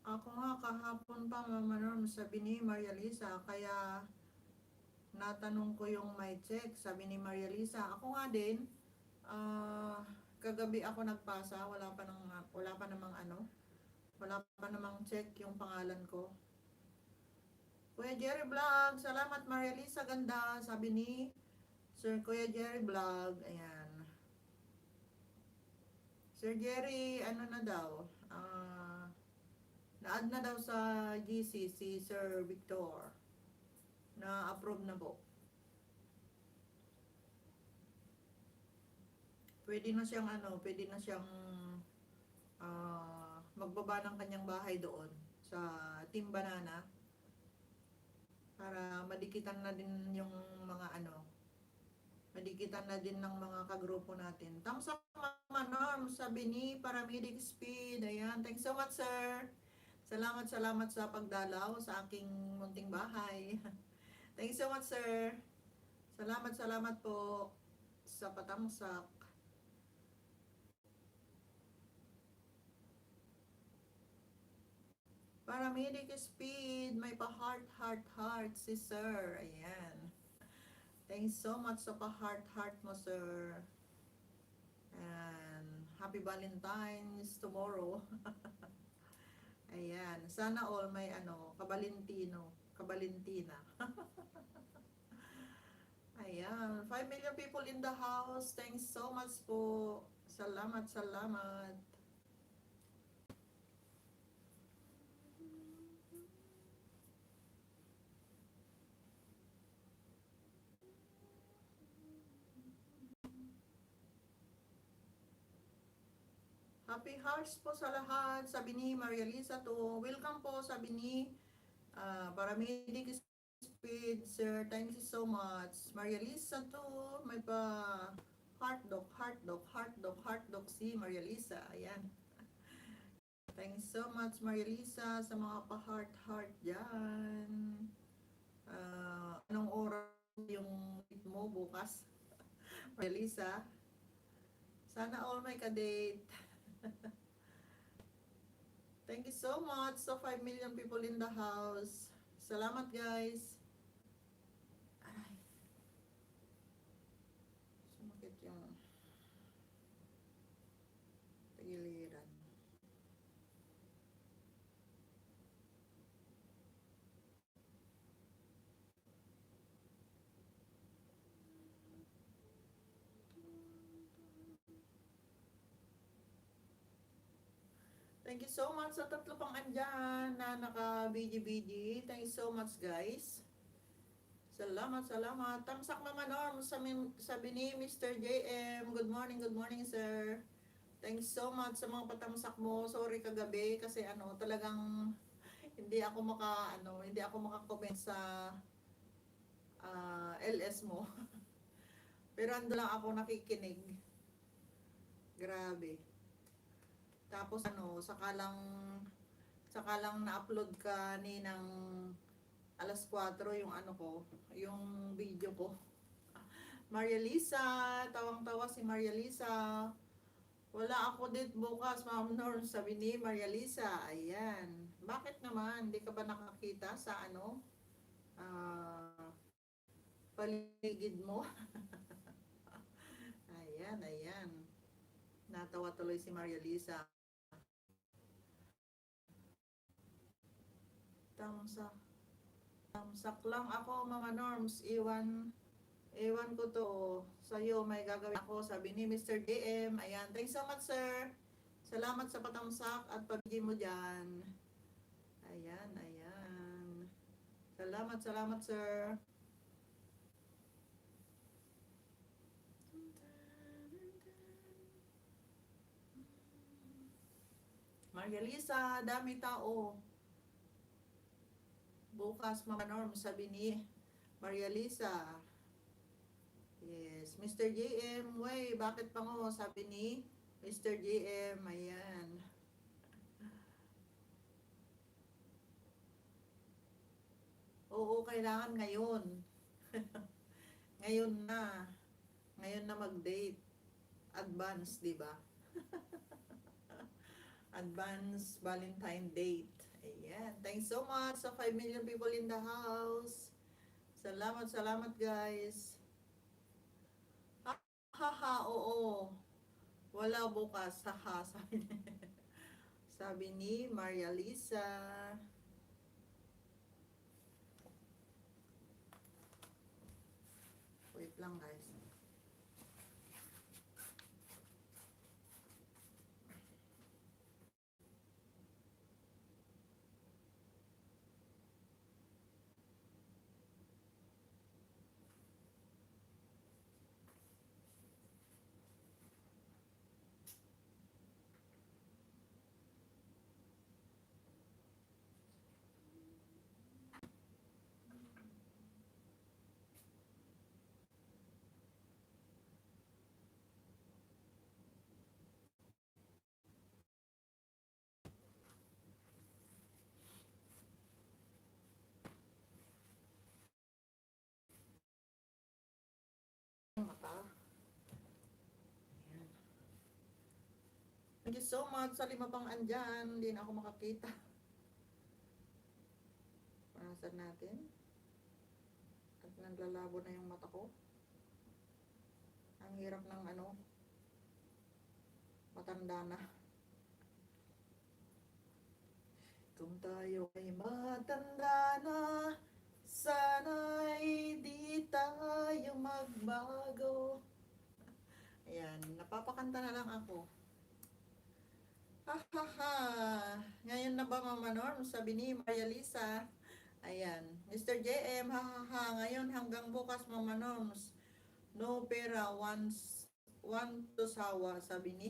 Ako nga kahapon pa Mama Norm, sabi ni Maria Lisa, kaya natanong ko yung my check, sabi ni Maria Lisa. Ako nga din, ah, kagabi ako nagpasa, wala pa namang wala pa namang check yung pangalan ko. Kuya Jerry Vlog, salamat Maria Lisa, ganda, sabi ni Sir Kuya Jerry Vlog. Ayan. Sir Jerry, ano na daw? Na-add na daw sa GC si Sir Victor. Na-approve na po. Pwede na siyang magbaba ng kanyang bahay doon sa Team Banana para madikitan na din yung mga madikitan na din ng mga kagrupo natin. Thumbs up Mama Norm, sabi ni Paramedic Speed. Ayan, thanks so much sir. Salamat sa pagdalaw sa aking munting bahay. Thanks so much sir. Salamat po sa patamsak. Paramedic Speed, may pa-heart si sir. Ayan. Thanks so much sa pa-heart mo sir. And happy Valentine's tomorrow. Ayan. Sana all may kabalentina. Ayan. 5 million people in the house. Thanks so much po. Salamat. Happy hearts po sa lahat. Sabi ni Maria Lisa to. Welcome po, sabi ni Paramedic Speed, sir. Thank you so much. Maria Lisa to. May pa heart dog si Maria Lisa. Ayan. Thanks so much Maria Lisa sa mga pa-heart dyan. Anong oras yung meet mo bukas? Maria Lisa. Sana all may ka-date. Thank you so much sa 5 million people in the house. Salamat guys. Ay. Sumakit yung tagiliran. Thank you so much sa tatlo pang andyan na naka-BG. Thank you so much guys. Salamat. Tamsak Mama Norm, sabi ni Mr. JM. Good morning sir. Thanks so much sa mga patamsak mo. Sorry kagabi kasi talagang hindi ako maka-comment sa LS mo. Pero ando lang ako nakikinig. Grabe. Tapos saka lang na-upload ka ni ng alas 4 yung yung video ko. Maria Lisa, tawang-tawa si Maria Lisa. Wala ako date bukas, Ma'am Norm, sabi ni Maria Lisa. Ayan. Bakit naman? Hindi ka ba nakakita sa paligid mo? Ayan. Natawa tuloy si Maria Lisa. Tamsak lang ako, Mama Norms. Iwan ko to sa'yo. May gagawin ako, sabi ni Mr. DM. Ayan. Thanks so much, sir. Salamat sa patamsak at pag-gym mo dyan. Ayan. Salamat, sir. Maria Lisa, dami tao. Bukas, Mama Norm, sabi ni Maria Lisa. Yes, Mr. JM, way, bakit pa ngo, sabi ni Mr. JM, ayan. Oo, kailangan ngayon. Ngayon na. Ngayon na mag-date. Advance, di ba? Advance Valentine date. Ayan. Thanks so much sa 5 million people in the house. Salamat, salamat guys. Haha, oo. Wala bukas. Haha, sabi ni, sabi ni Maria Lisa. Wait lang guys. Mata. Ayan. Thank you so much sa 5 pang andyan. Hindi na ako makakita. Parasan natin. At naglalabo na yung mata ko. Ang hirap ng matanda na. Kung tayo ay matanda na, sana'y di tayo magbago. Ayan, napapakanta na lang ako. Ha ha ha. Ngayon na ba, Mama Norm? Sabi ni Maria Lisa. Ayan, Mr. JM, ha ha ha. Ngayon hanggang bukas, Mama Norms. No pera, one to sawa, sabi ni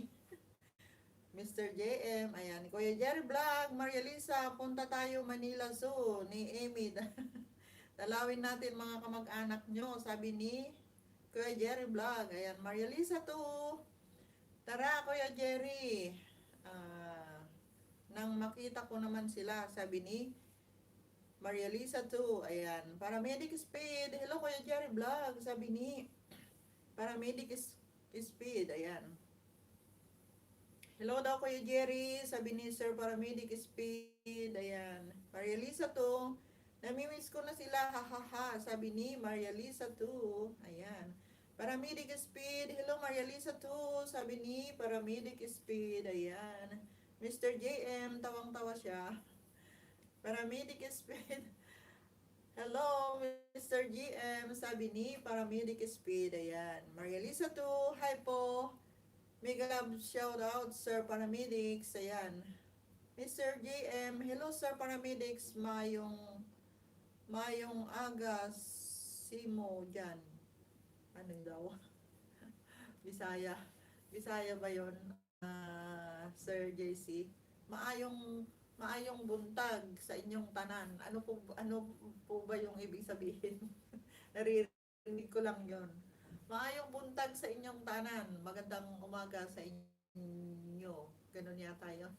Mr. JM. Ayan, Kuya Jerry Vlog, Maria Lisa, punta tayo Manila Zoo ni Amy. Dalawin natin mga kamag-anak nyo, sabi ni Kuya Jerry Vlog. Ayan, Maria Lisa to. Tara, Kuya Jerry. Nang makita ko naman sila, sabi ni Maria Lisa to. Ayan, Paramedic Speed. Hello, Kuya Jerry Vlog, sabi ni Paramedic Speed. Ayan. Hello daw Kuya Jerry, sabi ni Sir Paramedic Speed. Ayan. Maria Lisa to. Namimiss ko na sila, hahaha, sabi ni Maria Lisa to. Ayan. Paramedic Speed. Hello Maria Lisa to, sabi ni Paramedic Speed. Ayan. Mr. JM, tawang-tawa siya. Paramedic Speed. Hello Mr. GM, sabi ni Paramedic Speed. Ayan. Maria Lisa to. Hi po. Mega love shout out Sir Paramedics. Ayan. Mr. JM, hello Sir Paramedics. Mayong agas simo dyan. Ano daw? Bisaya. Bisaya ba yun? Sir JC. Maayong buntag sa inyong tanan. Ano po ba yung ibig sabihin? Naririnig ko lang 'yon. Maayong buntag sa inyong tanan. Magandang umaga sa inyo. Ganun yata 'yon.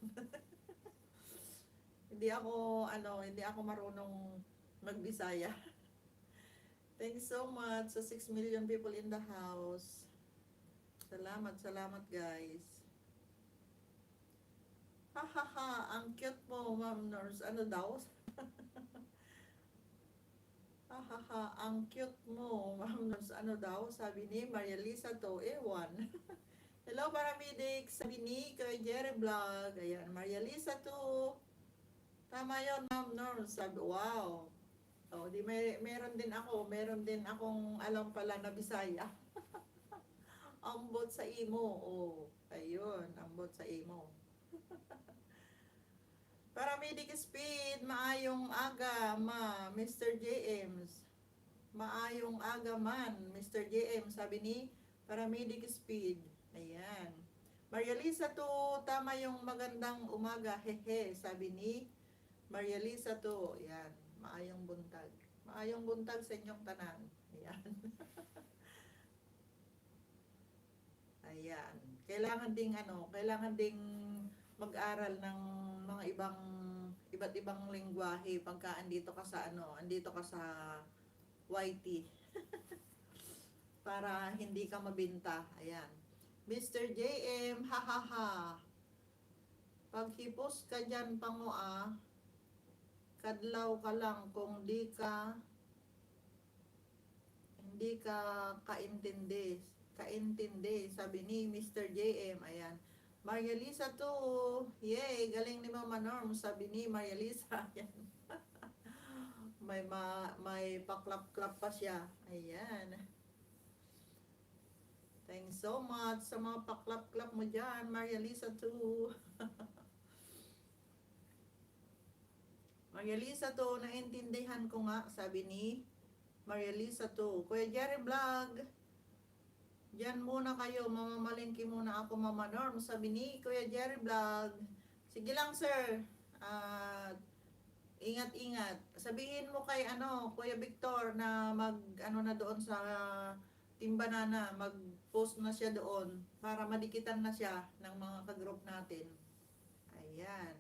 Hindi ako marunong magbisaya. Thanks so much sa 6 million people in the house. Salamat guys. Ha ha ha, ang cute mo, Ma'am Nurse. Ano daw? Ha ha ha, ang cute mo, Ma'am Nurse. Ano daw? Sabi ni Maria Lisa to, ewan. Hello, Paramedics. Sabi ni Kuya Jerry Vlog. Ayan, Maria Lisa to. Tama yun, Ma'am Nurse. Sabi, wow. Oh, di meron din akong alam pala na Bisaya. Ambot sa imo. Oh, ayun, ambot sa imo. Paramedic Speed, maayong aga, Mr. JMs. Maayong aga man, Mr. JM, sabi ni Paramedic Speed. Ayan. Maria Lisa to, tama yung magandang umaga, hehe, sabi ni Maria Lisa to. Yan, maayong buntag. Maayong buntag sa inyong tanan. Ayan. Ayan. Kailangan ding kailangan ding mag-aral ng mga iba't ibang lengguwahe pagka andito ka sa YT para hindi ka mabinta. Ayan. Mr. JM, ha ha ha. Paghipos ka dyan pangoa, kadlaw ka lang kung hindi ka kaintindi, sabi ni Mr. JM. Ayan. Maria Lisa to, yay, galing ni Mama Norm, sabi ni Maria Lisa. Ayan. May paklap-klap pa siya. Ayan. Thanks so much sa mga paklap-klap mo dyan, Maria Lisa to. Maria Lisa to, naintindihan ko nga, sabi ni Maria Lisa to. Kuya Jerry Vlog, diyan muna kayo, mamamalingki muna ako, Mama Norm, sabi ni Kuya Jerry Vlog. Sige lang sir, ingat-ingat. Sabihin mo kay Kuya Victor na na doon sa Team Banana, mag-post na siya doon para madikitan na siya ng mga ka-group natin. Ayan.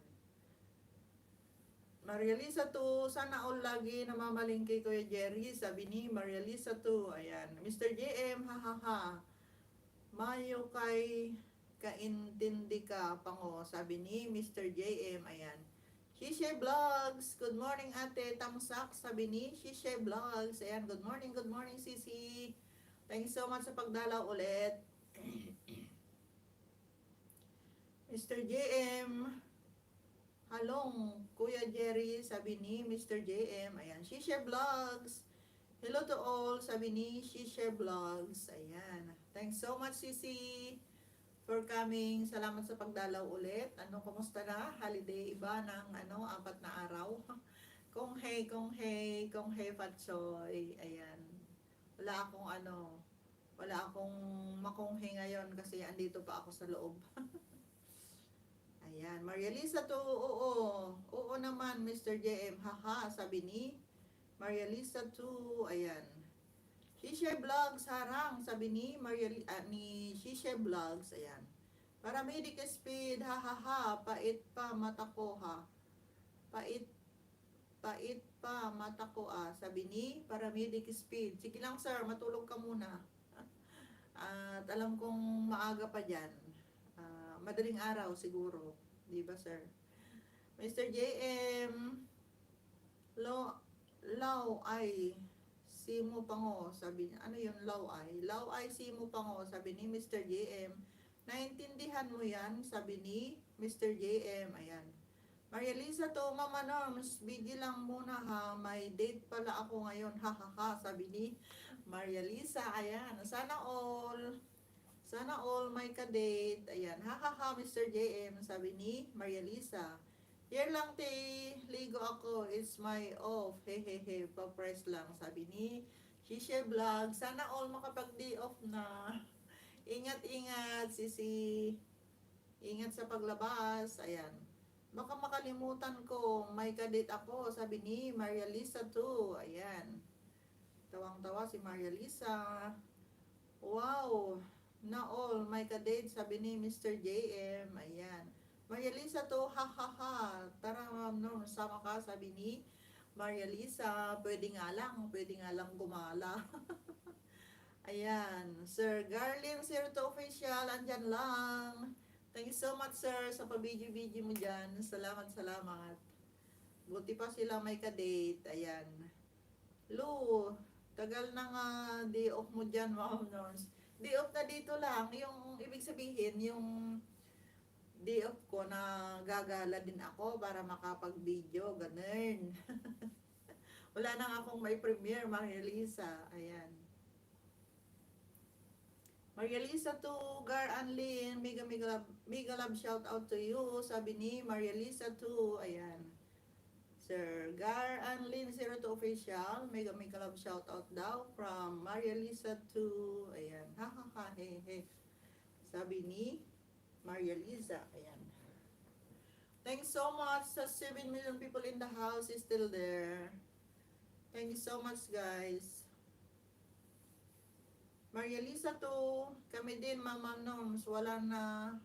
Maria Lisa to, sana all lagi namamalingki Kuya Jerry, sabi ni Maria Lisa to. Ayan. Mr. JM, ha ha ha. Mayo kay kaintindi ka pango, sabi ni Mr. JM. Ayan. Shishe Vlogs, good morning ate, tamsak, sabi ni Shishe Vlogs. Ayan, good morning Sisi. Thank you so much sa pagdalaw ulit. Mr. JM, halong Kuya Jerry, sabi ni Mr. JM. Ayan, Shishe Vlogs. Hello to all, sabi ni Shishe Vlogs. Ayan. Thanks so much Sisi for coming. Salamat sa pagdalaw ulit. Kumusta na? Holiday iba ng 4 na araw. Kung hey patsoy. Ayan. Wala akong makonghe ngayon kasi andito pa ako sa loob. Ayan, Maria Lisa to, oo naman Mr. JM, haha, sabi ni Maria Lisa to. Ayan. Shishe Vlogs, harang, sabi ni ni Shishe Vlogs. Ayan. Paramedic speed, hahaha, pait pa mata ko ha. Pait pa mata ko sabi ni Paramedic Speed. Sige lang sir, matulog ka muna. At alam kong maaga pa dyan. Madaling araw siguro. Di ba sir? Mr. JM, law ay simo pango, sabi niya. Ano yun, law ay? Law ay simo pango, sabi ni Mr. JM. Naintindihan mo yan, sabi ni Mr. JM. Ayan. Maria Lisa to, Mama Norms, busy lang muna ha, may date pala ako ngayon, ha ha ha, sabi ni Maria Lisa. Ayan, sana all may ka-date. Ayan, ha ha ha, Mr. JM, sabi ni Maria Lisa. Here lang te, ligo ako, it's my off, hehehe, pa-press lang, sabi ni Shishe Vlog. Sana all makapag-day off na. Ingat-ingat, sisi. Ingat sa paglabas. Ayan. Baka makalimutan ko, may ka-date ako, sabi ni Maria Lisa too. Ayan. Tawang-tawa si Maria Lisa. Wow, na all, may ka-date, sabi ni Mr. JM. Ayan. Maria Lisa to, ha ha ha. Tara ma'am, no, sama ka, sabi ni Maria Lisa. Pwede nga lang gumala. Ayan. Sir Garlin, Sir to official, andyan lang. Thank you so much sir sa pa-video mo dyan. Salamat. Buti pa sila may ka-date. Ayan. Lu, tagal na nga day off mo dyan, Ma'am Norms. Day off na dito lang. Yung ibig sabihin, yung day off ko na gagala din ako para makapag-video. Ganun. Wala nang akong may premiere, Maria Lisa. Ayan. Maria Lisa to Gar Anlin, mega love shout out to you, sabi ni Maria Lisa to. Ayan. Sir Gar Anlin 02 official, mega love shout out daw from Maria Lisa to. Ayan. Ha ha ha he he. Sabi ni Maria Liza, ayan. Thanks so much sa 7 million people in the house is still there. Thank you so much, guys. Maria Lisa to, kami din, Mama Norms, wala na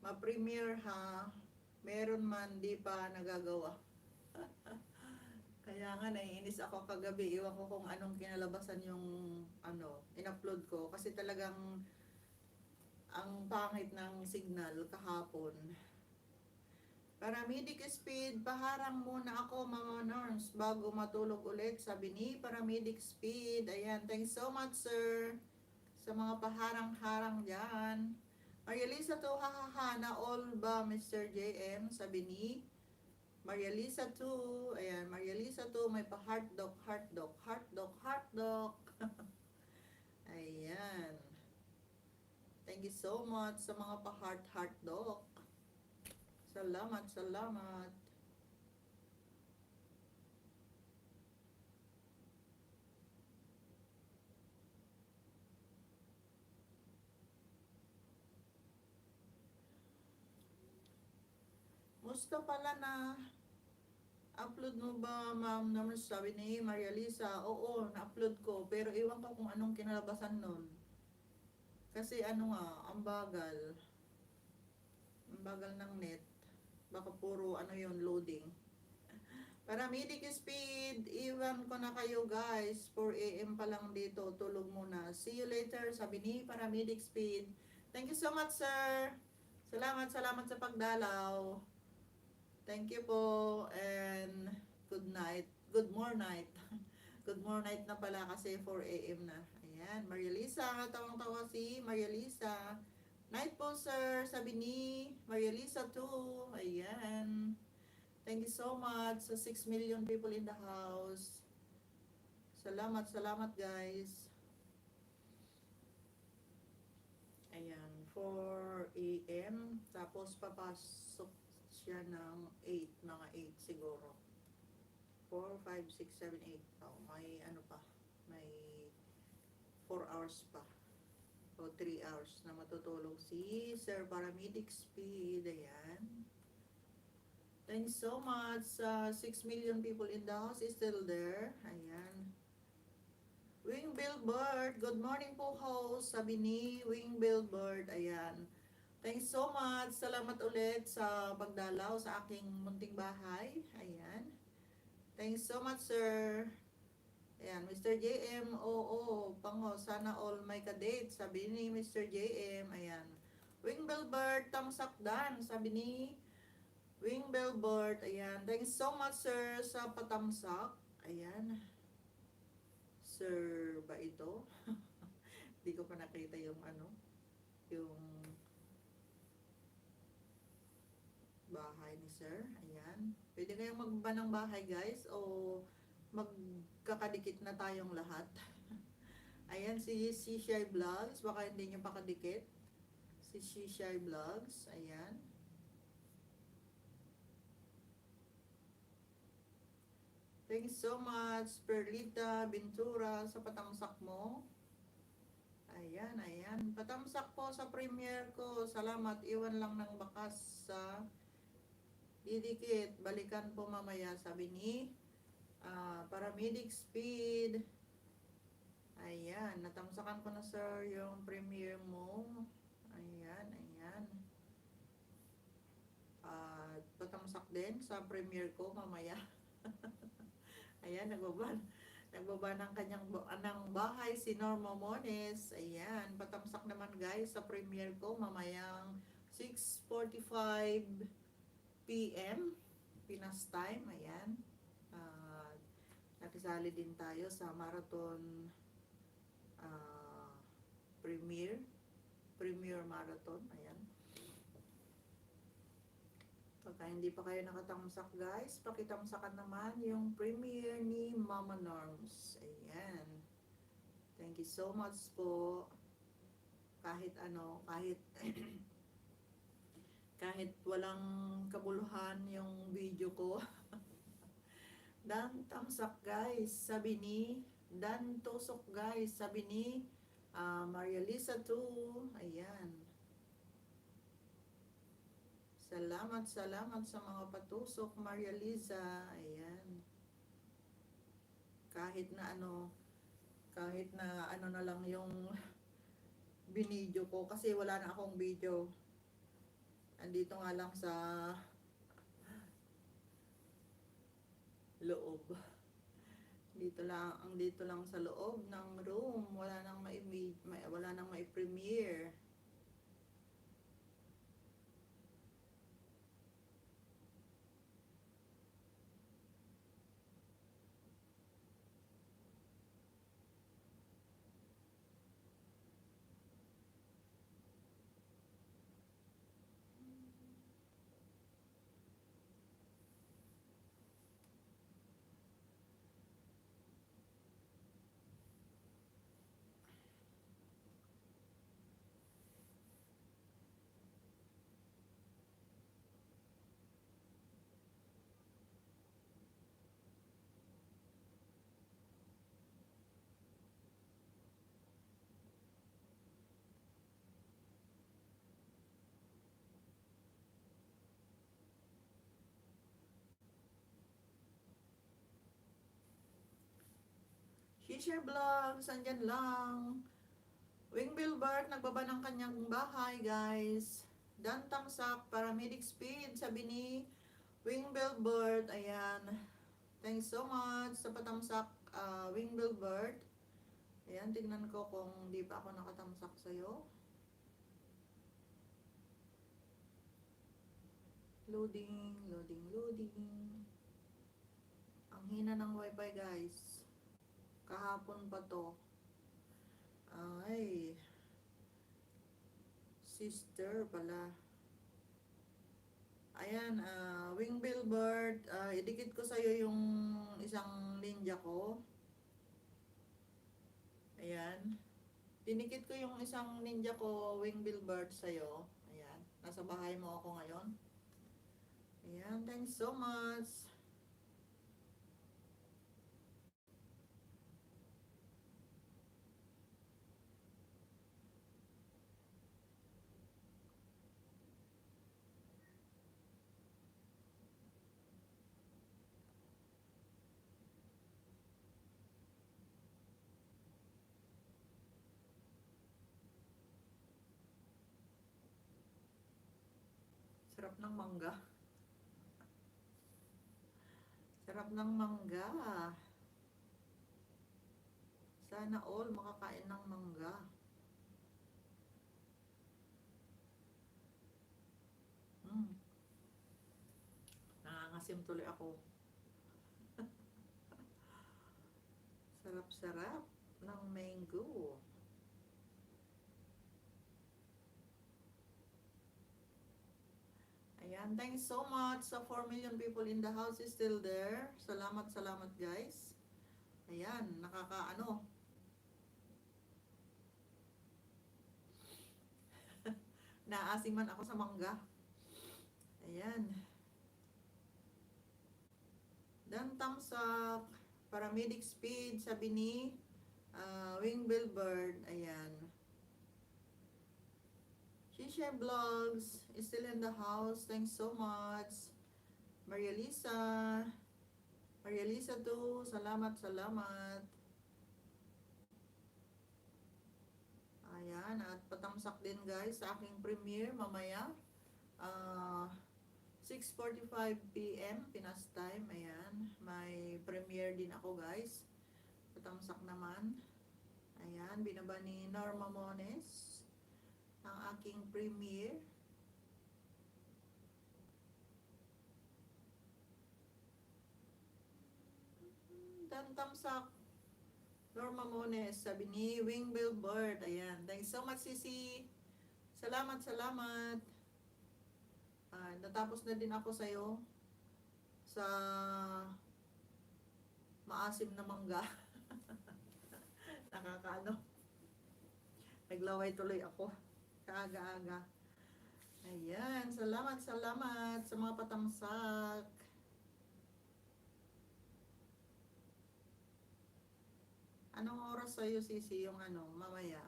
ma-premiere ha. Meron man, di pa nagagawa. Kaya nga, naiinis ako kagabi. Iwan ko kung anong kinalabasan yung in-upload ko. Kasi talagang ang pangit ng signal kahapon. Paramedic Speed, paharang muna ako Mama Norms bago matulog ulit, sabi ni Paramedic Speed. Ayan, thanks so much sir sa mga paharang-harang dyan. Maria Lisa to, hahaha, na all ba Mr. JM, sabi ni Maria Lisa to. Ayan, Maria Lisa to, may pa-heart dog, heart dog, heart dog, heart dog. Ayan, thank you so much sa mga pa-heart dog. Salamat, salamat. Musta pala na upload mo ba, Ma'am Norms? Sabi ni Maria Lisa, oo, na-upload ko. Pero iwan ko kung anong kinalabasan nun. Kasi ano nga, ang bagal. Ang bagal ng net. Baka puro ano yun, loading. Paramedic Speed, iwan ko na kayo guys. 4 AM pa lang dito, tulog muna. See you later, sabi ni Paramedic Speed. Thank you so much, sir. Salamat, salamat sa pagdalaw. Thank you po, and good night. Good morning. Good morning na pala kasi 4 AM na. Ayan, Maria Lisa, tawang-tawa si Maria Lisa. Night po, sir, sabi ni Maria Lisa too. Ayan. Thank you so much sa 6 million people in the house. Salamat, salamat guys. Ayan, 4 AM. Tapos papasok siya ng 8, mga 8 siguro. 4, 5, 6, 7, 8. Oh, may ano pa. May 4 hours pa. O 3 hours na matutulog si Sir Paramedic Speed. Ayan. Thanks so much. 6 million people in the house is still there. Ayan. Wing Billboard, good morning po host, sabi ni Wing Billboard. Ayan. Thanks so much. Salamat ulit sa pagdalaw sa aking munting bahay. Ayan. Thanks so much, sir. Ayan, Mr. JM, oo, pango, sana all may kadate, sabi ni Mr. JM. Ayan. Wing Billboard, thumbs up dan, sabi ni Wing Billboard. Ayan. Thanks so much, sir, sa patamsak. Ayan. Sir ba ito? Hindi ko pa nakita yung yung bahay ni sir. Ayan. Pwede kayong magba ng bahay guys o magkakadikit na tayong lahat. Ayan, si Shishai Vlogs. Baka hindi nyo pakadikit. Si Shishai Vlogs. Ayan. Thanks so much, Perlita Ventura, sa patamsak mo. Ayan, ayan. Patamsak po sa premiere ko. Salamat. Iwan lang ng bakas sa didikit. Balikan po mamaya, sabi ni Paramedic Speed. Ayan. Natamsakan ko na, sir, yung premiere mo. Ayan, ayan. Patamsak din sa premiere ko mamaya. Ayan, nagbaba ng kanyang bahay si Norma Mones. Ayan, patamsak naman guys sa premiere ko mamayang 6:45 PM Pinas time. Ayan, nakisali din tayo sa marathon premiere marathon. Ayan. Pagka hindi pa kayo nakatamsak guys, pakitamsakan naman yung premiere ni Mama Norms. Ayan. Thank you so much po. Kahit kahit walang kabuluhan yung video ko. Dan tamsak guys, sabi ni Dan tusok guys, sabi ni Maria Lisa too. Ayan. Salamat, salamat sa mga patusok, Maria Liza. Ayan. Kahit na ano na lang yung binidyo ko kasi wala na akong video. Andito nga lang sa loob. Dito lang sa loob ng room. Wala nang mai-premiere. Share vlogs, andyan lang. Wing Billboard, nagbaba ng kanyang bahay, guys. Dan thumbs up, paramedic speed, sabi ni Wing Billboard. Ayan. Thanks so much sa patamsak, Wing Billboard. Ayan, tignan ko kung di pa ako nakatamsak sa'yo. Loading, loading, loading. Ang hina ng wifi, guys. Kahapon pa to. Ay, sister pala. Ayan, Wing Billboard, idikit ko sa'yo yung isang ninja ko. Ayan. Dinikit ko yung isang ninja ko, Wing Billboard, sa'yo. Ayan. Nasa bahay mo ako ngayon. Ayan, thanks so much. Sarap ng mangga. Sarap ng mangga. Sana all makakain ng mangga. Nangangasim tuloy ako. Sarap-sarap ng mango. Ayan, thanks so much sa 4 million people in the house is still there. Salamat, salamat guys. Ayan, nakakaano. Naasiman ako sa mangga. Ayan. Dan thumbs up. Paramedic speed, sabi ni Wing Billboard. Ayan. Shisha Vlogs is still in the house. Thanks so much. Maria Lisa. Maria Lisa too. Salamat, salamat. Ayan. At patamsak din guys sa aking premiere mamaya. 6:45 p.m. Pinas time. Ayan. May premiere din ako guys. Patamsak naman. Ayan. Binaba ni Norma Mones ang aking premiere. Dan tamsak. Norma Mones. Sabi ni Wing Billboard. Ayan. Thanks so much, Sisi. Salamat, salamat. Natapos na din ako sa'yo sa maasim na mangga. Nakakaano. Naglaway tuloy ako. Kaaga-aga. Ayan. Salamat, salamat sa mga patamsak. Anong oras sa'yo, Sisi, yung mamaya?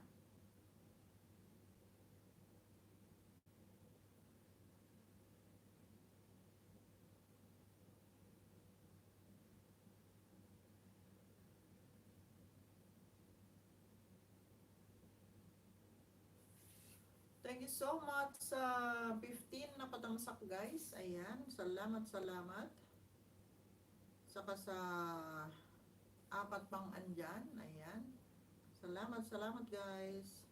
Thank you so much sa 15 na patamsak guys. Ayan, salamat, salamat. Saka sa apat pang andyan. Ayan. Salamat, salamat guys.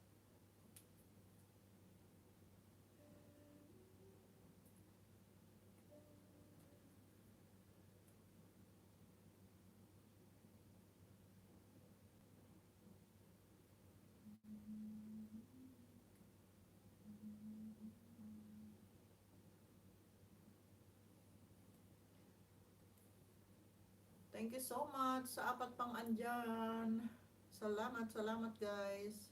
Thank you so much sa apat pang andyan. Salamat, salamat guys.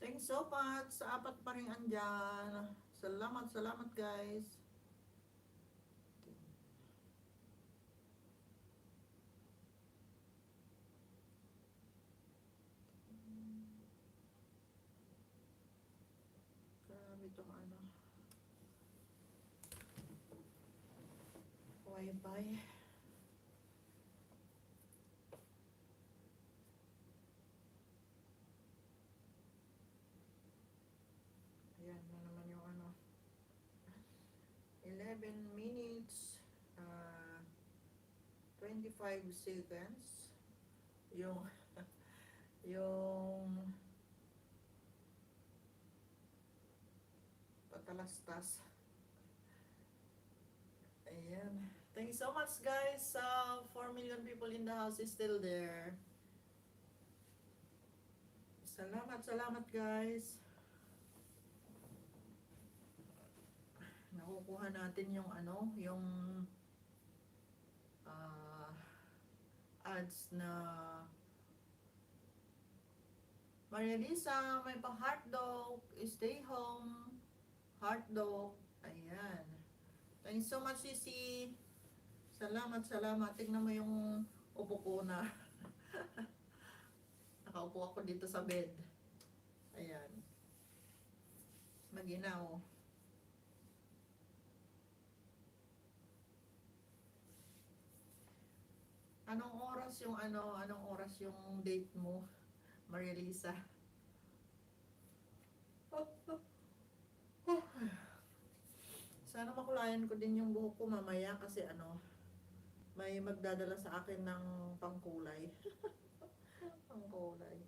Thanks so much sa apat pa rin andyan. Salamat, salamat guys. Grabe itong ano. Wi-Fi. Ayan na naman yung ano. 11 minutes. 25 seconds. Yung yung patalastas. Ayan. Thank you so much guys. 4 million people in the house is still there. Salamat, salamat guys. Nakukuha natin yung ano, yung ads na Maria Lisa, may pa hotdog, stay home, hotdog. Ayan. Thank you so much, Sisi. Salamat, salamat. Tingnan mo yung upo ko na. Nakaupo ako dito sa bed. Ayan. Maginaw. Anong oras yung date mo, Maria Lisa? Sana makulayan ko din yung buhok ko mamaya kasi ano, may magdadala sa akin ng pangkulay. Pangkulay.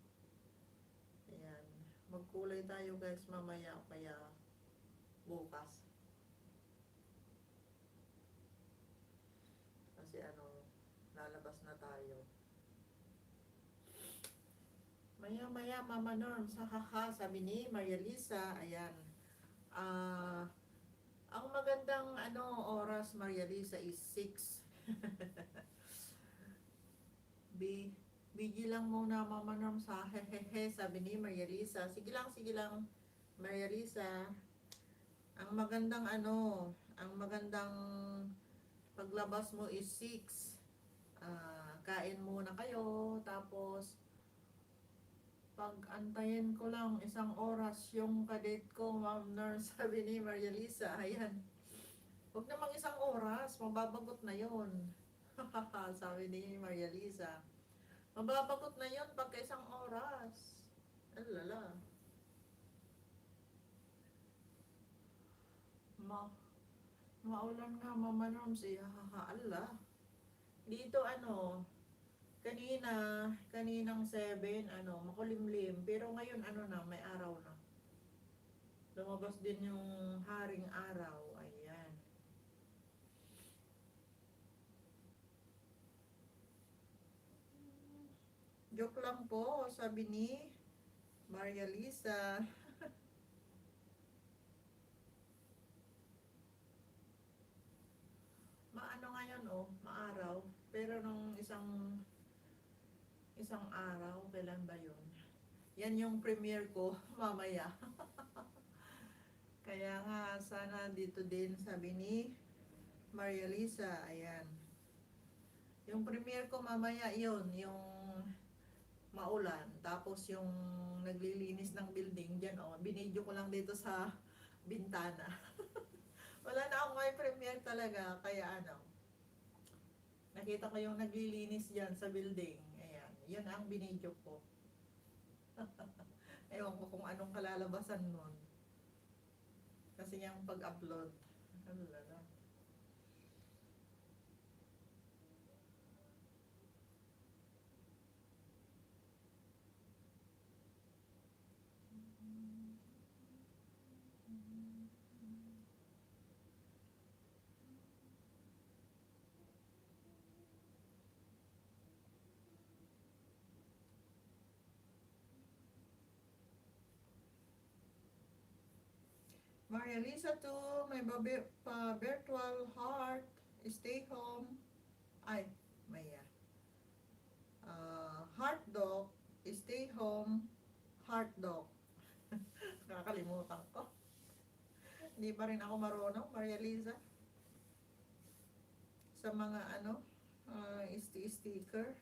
Ayan. Magkulay tayo guys mamaya kaya bukas. Kasi ano, lalabas na tayo. Maya-maya, Mama Norms, hahaha, sabi ni Maria Lisa. Ayan. Ang magandang oras, Maria Lisa, is 6. B, Busy lang muna Mama Norms ha. Hehehe, sabi ni Maria Lisa. Sige lang, Maria Lisa. Ang magandang ang magandang paglabas mo is 6. Kain muna kayo, tapos pag-antayin ko lang 1 oras yung kadate ko, Ma'am Nurse, sabi ni Maria Lisa. Ayan. Huwag namang 1 oras, mababagot na yon. Sabi ni Maria Lisa. Mababagot na yon pagka 1 oras. Alala. Ma Maulan nga, Mama Norms, eh. Ala. Dito kaninang 7, makulimlim. Pero ngayon na, may araw na. Lumabas din yung haring araw. Ayan. Joke lang po, sabi ni Maria Lisa. Ngayon, maaraw. Pero nung isang araw, kailan ba yun? Yan yung premiere ko mamaya. Kaya nga, sana dito din, sabi ni Maria Lisa. Ayan. Yung premiere ko mamaya, yun, yung maulan. Tapos yung naglilinis ng building, dyan, binidyo ko lang dito sa bintana. Wala na akong may premiere talaga, kaya nakita ko yung naglilinis dyan sa building. Ayan, yun ang binidyo ko. Ewan ko kung anong kalalabasan nun. Kasi yung pag-upload. Ano lang. Maria Lisa too, may virtual heart, stay home. Ay, may heart dog, stay home, heart dog. Nakakalimutan ko. Hindi pa rin ako marunong, Maria Lisa. Sa mga sticker.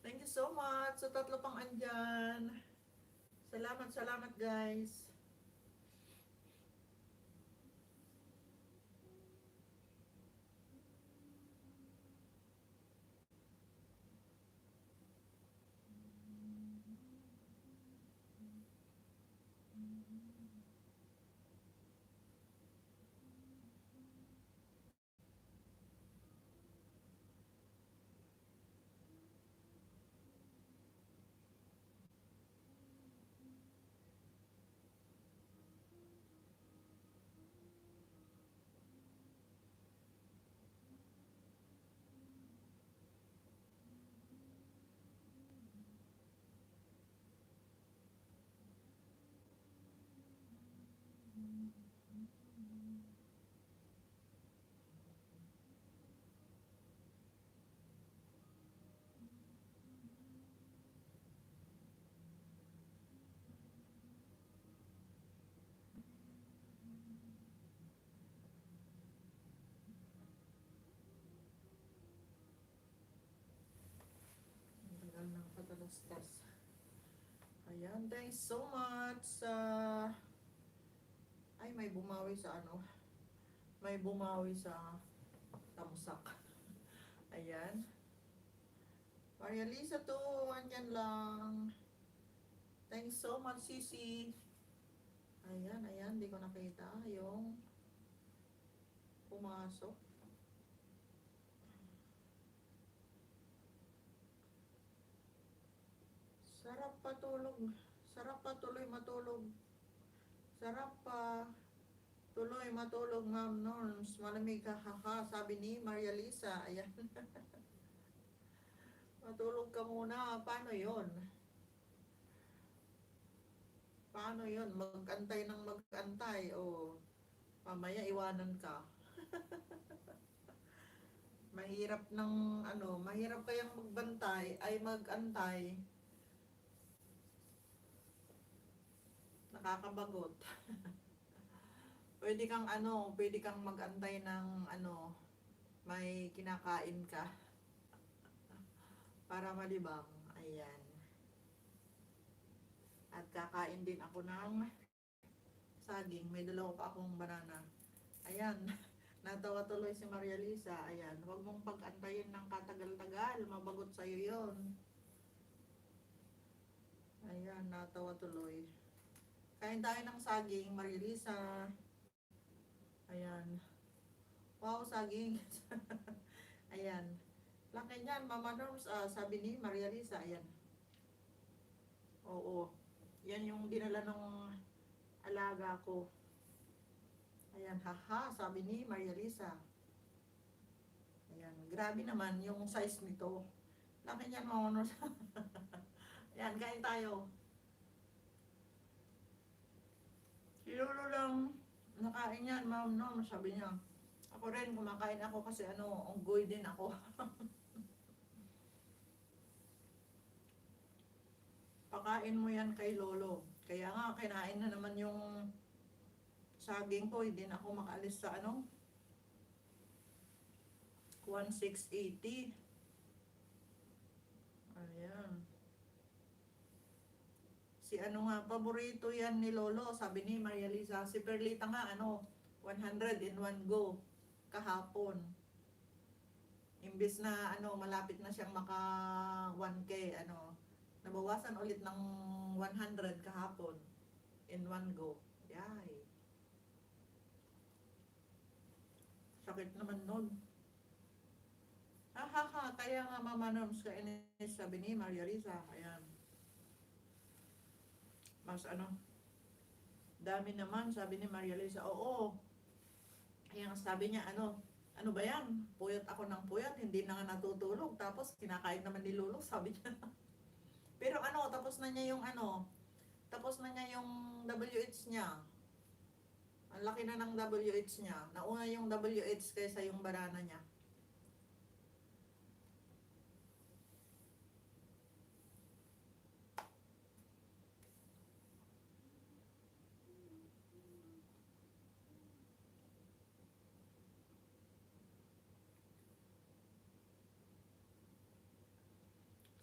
Thank you so much sa tatlo pang andyan. Salamat guys. Tagal ng patalastas. Ayan, thanks so much sa... Ay, may bumawi sa ano. May bumawi sa tamsak. Ayan. Maria Lisa to, andyan lang. Thanks so much, Sisi. Ayan, ayan, di ko nakita yung pumasok. Sarap patulog. Sarap pa tuloy matulog. Sarap pa tuloy matulog, Ma'am Norms. Malamig ka, haha, sabi ni Maria Lisa. Ayan. Matulog ka muna. Paano yon? Paano yon? Mag-antay ng mag-antay o mamaya iwanan ka. Mahirap ng ano, mahirap kayang magbantay ay mag-antay. Nakakabagot. Pwede kang mag-antay ng ano, may kinakain ka para malibang. Ayan. At kakain din ako ng saging. May dalawa pa akong banana. Ayan. Natawa tuloy si Maria Lisa. Ayan. Huwag mong pag-antayin ng katagal-tagal. Mabagot sa'yo yon. Ayan. Natawa tuloy. Kain tayo ng saging, Maria Lisa. Ayan. Wow, saging. Ayan. Laki niyan, Mama Norms. Sabi ni Maria Lisa. Ayan. Oo. Yan yung dinala ng alaga ko. Ayan, haha, sabi ni Maria Lisa. Ayan, grabe naman yung size nito. Laki niyan, Mama Norms. Ayan, kain tayo. Si Lolo lang nakain yan, Ma'am Norms, sabi niya. Ako rin, kumakain ako kasi unggoy din ako. Pakain mo yan kay Lolo. Kaya nga, kinain na naman yung saging ko. Hindi na ako makaalis sa 1680. Ayan. Si paborito yan ni Lolo, sabi ni Maria Lisa. Si Perlita nga, 100 in one go kahapon. Imbis na malapit na siyang maka 1K, nabawasan ulit ng 100 kahapon in one go. Yay. Sakit naman nun. Ha, kaya nga Mama Norms kainis, sabi ni Maria Lisa. Ayan. Mas dami naman, sabi ni Maria Lisa. Oo. Ayan, sabi niya, ano ba yan? Puyat ako ng puyat, hindi na nga natutulog. Tapos kinakain naman ni Lolo, sabi niya. Pero tapos na niya yung tapos na niya yung WH niya. Ang laki na ng WH niya. Nauna yung WH kaysa yung banana niya.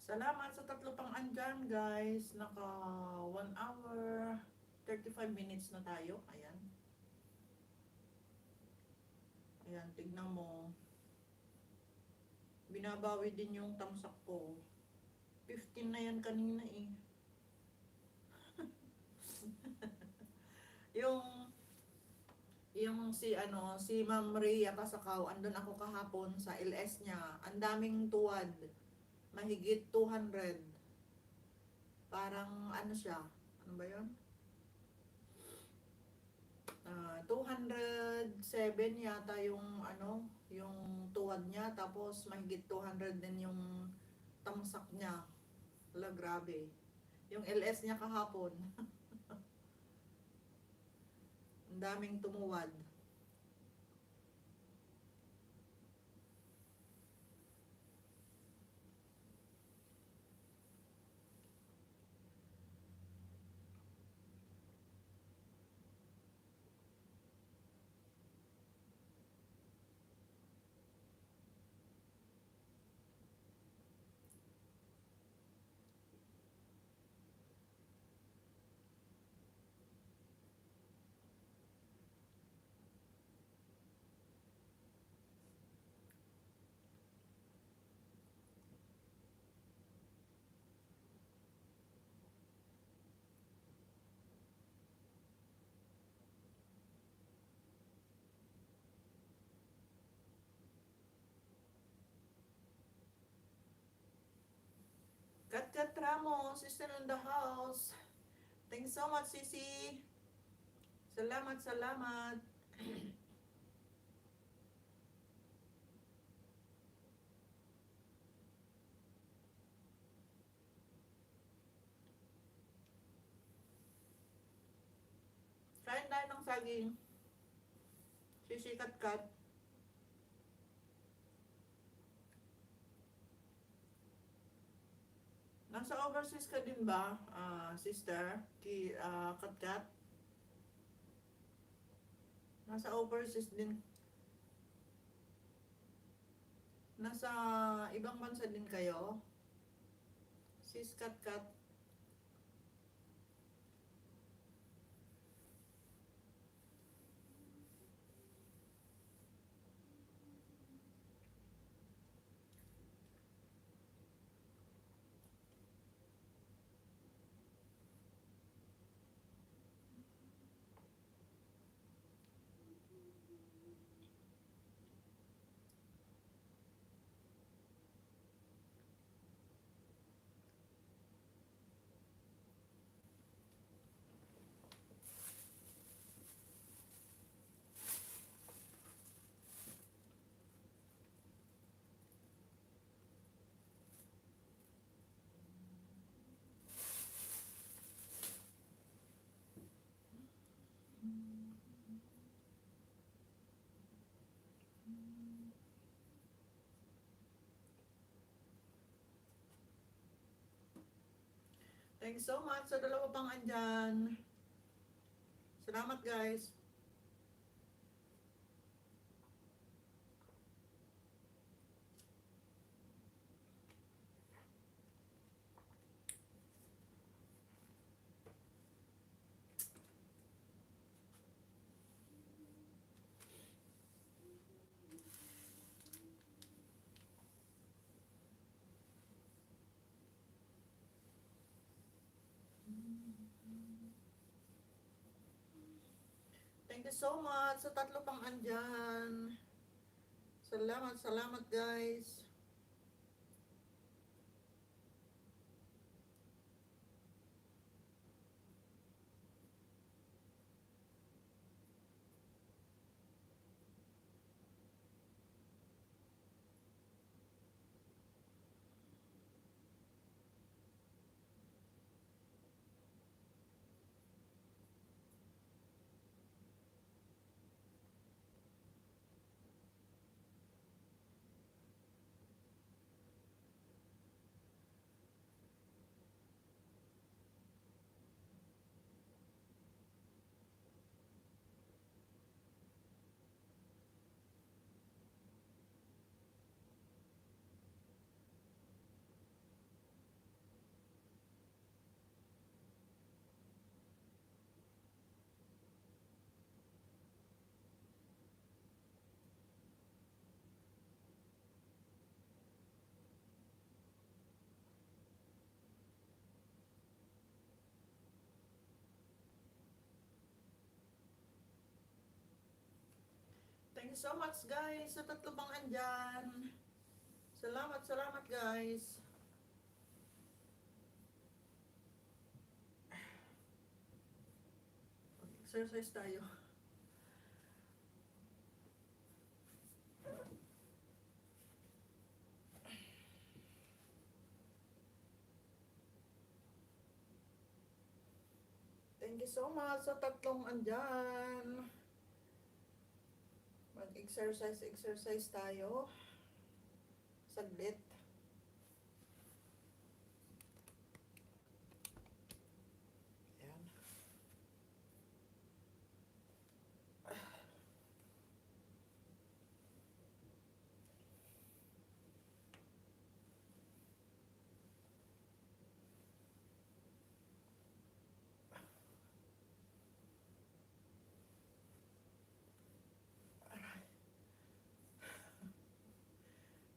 Salamat sa tatlo pang andyan, guys. Naka 1 hour 35 minutes na tayo. Ayan. Ayan, tignan mo. Binabawi din yung tamsak ko. 15 na yan kanina eh. yung si Ma'am Rhea Kasakaw, andun ako kahapon sa LS niya. Ang daming tuwad. Mahigit 200. Parang siya. Ano ba yun? 207 yata yung yung tuwad niya, tapos mahigit 200 din yung tamsak niya. Wala, grabe. Yung LS niya kahapon. Ang daming tumuwad. Kat Ramos, sister in the house. Thanks so much, Sisi. Salamat, salamat. Kain tayo ng saging. Sisi Kat. Nasa overseas ka din ba, sister? Kat? Nasa overseas din. Nasa ibang bansa din kayo? Sis Kat. Thanks so much sa dalawa pang andyan. Salamat guys. Thank you so much sa tatlo pang andyan. Salamat guys. Thank you so much guys sa tatlo pang andyan. Salamat guys. Exercise tayo. Thank you so much sa tatlong andyan. Mag-exercise tayo. Saglit. Ayan.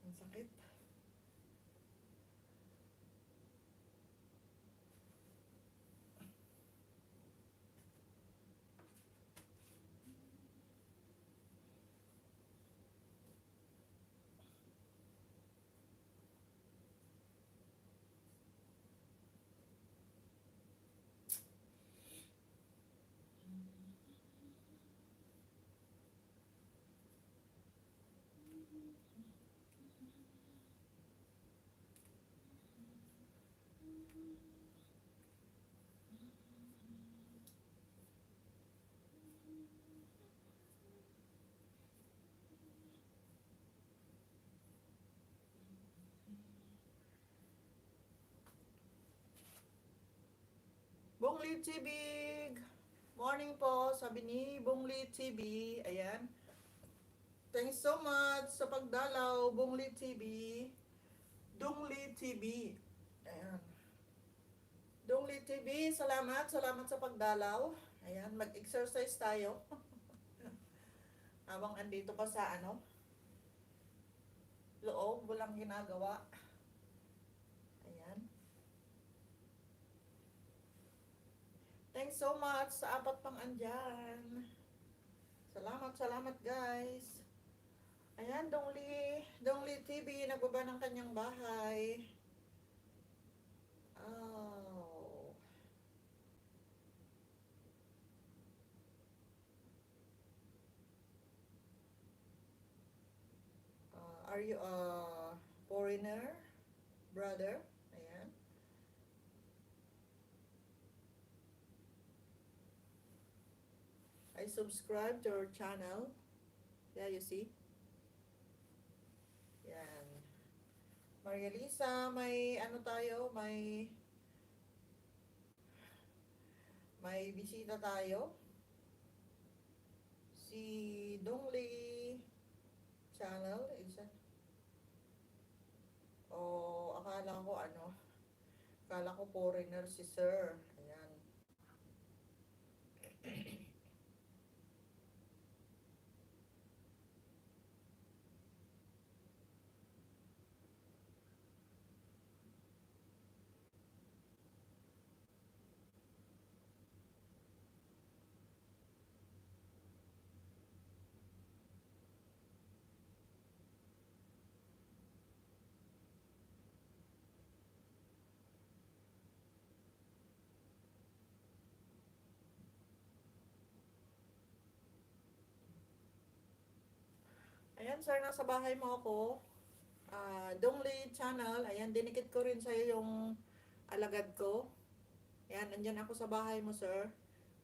Ang sakit. Bongli TV. Morning po, sabi ni Bongli TV. Ayan. Thanks so much sa pagdalaw, Bongli TV. Dongli TV. Ayan. Dongli TV, salamat sa pagdalaw. Ayan, mag-exercise tayo. Habang andito pa sa loob, walang ginagawa. Ayan. Thanks so much sa apat pang andyan. Salamat guys. Ayan, Dongli TV, nagbaba ng kanyang bahay. Oh. Are you a foreigner, brother? Ayan. I subscribe to your channel. Yeah, you see? Yan. Maria Lisa, may tayo, may bisita tayo. Si Dongli channel, isa. Akala ko foreigner si sir. Ayan. Ayan, sir, nasa bahay mo ako. Dongli channel, ayan, dinikit ko rin sa'yo yung alagad ko. Ayan, andyan ako sa bahay mo, sir.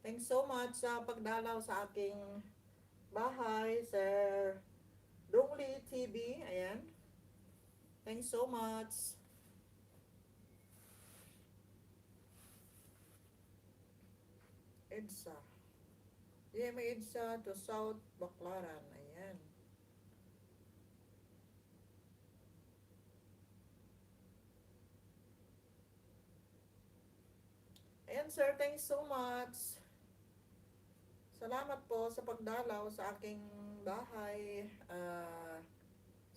Thanks so much sa pagdalaw sa aking bahay, sir. Dongli TV, ayan. Thanks so much. EDSA. DMA EDSA to South Baclaran, ayan. Ayan, sir, thanks so much. Salamat po sa pagdalaw sa aking bahay.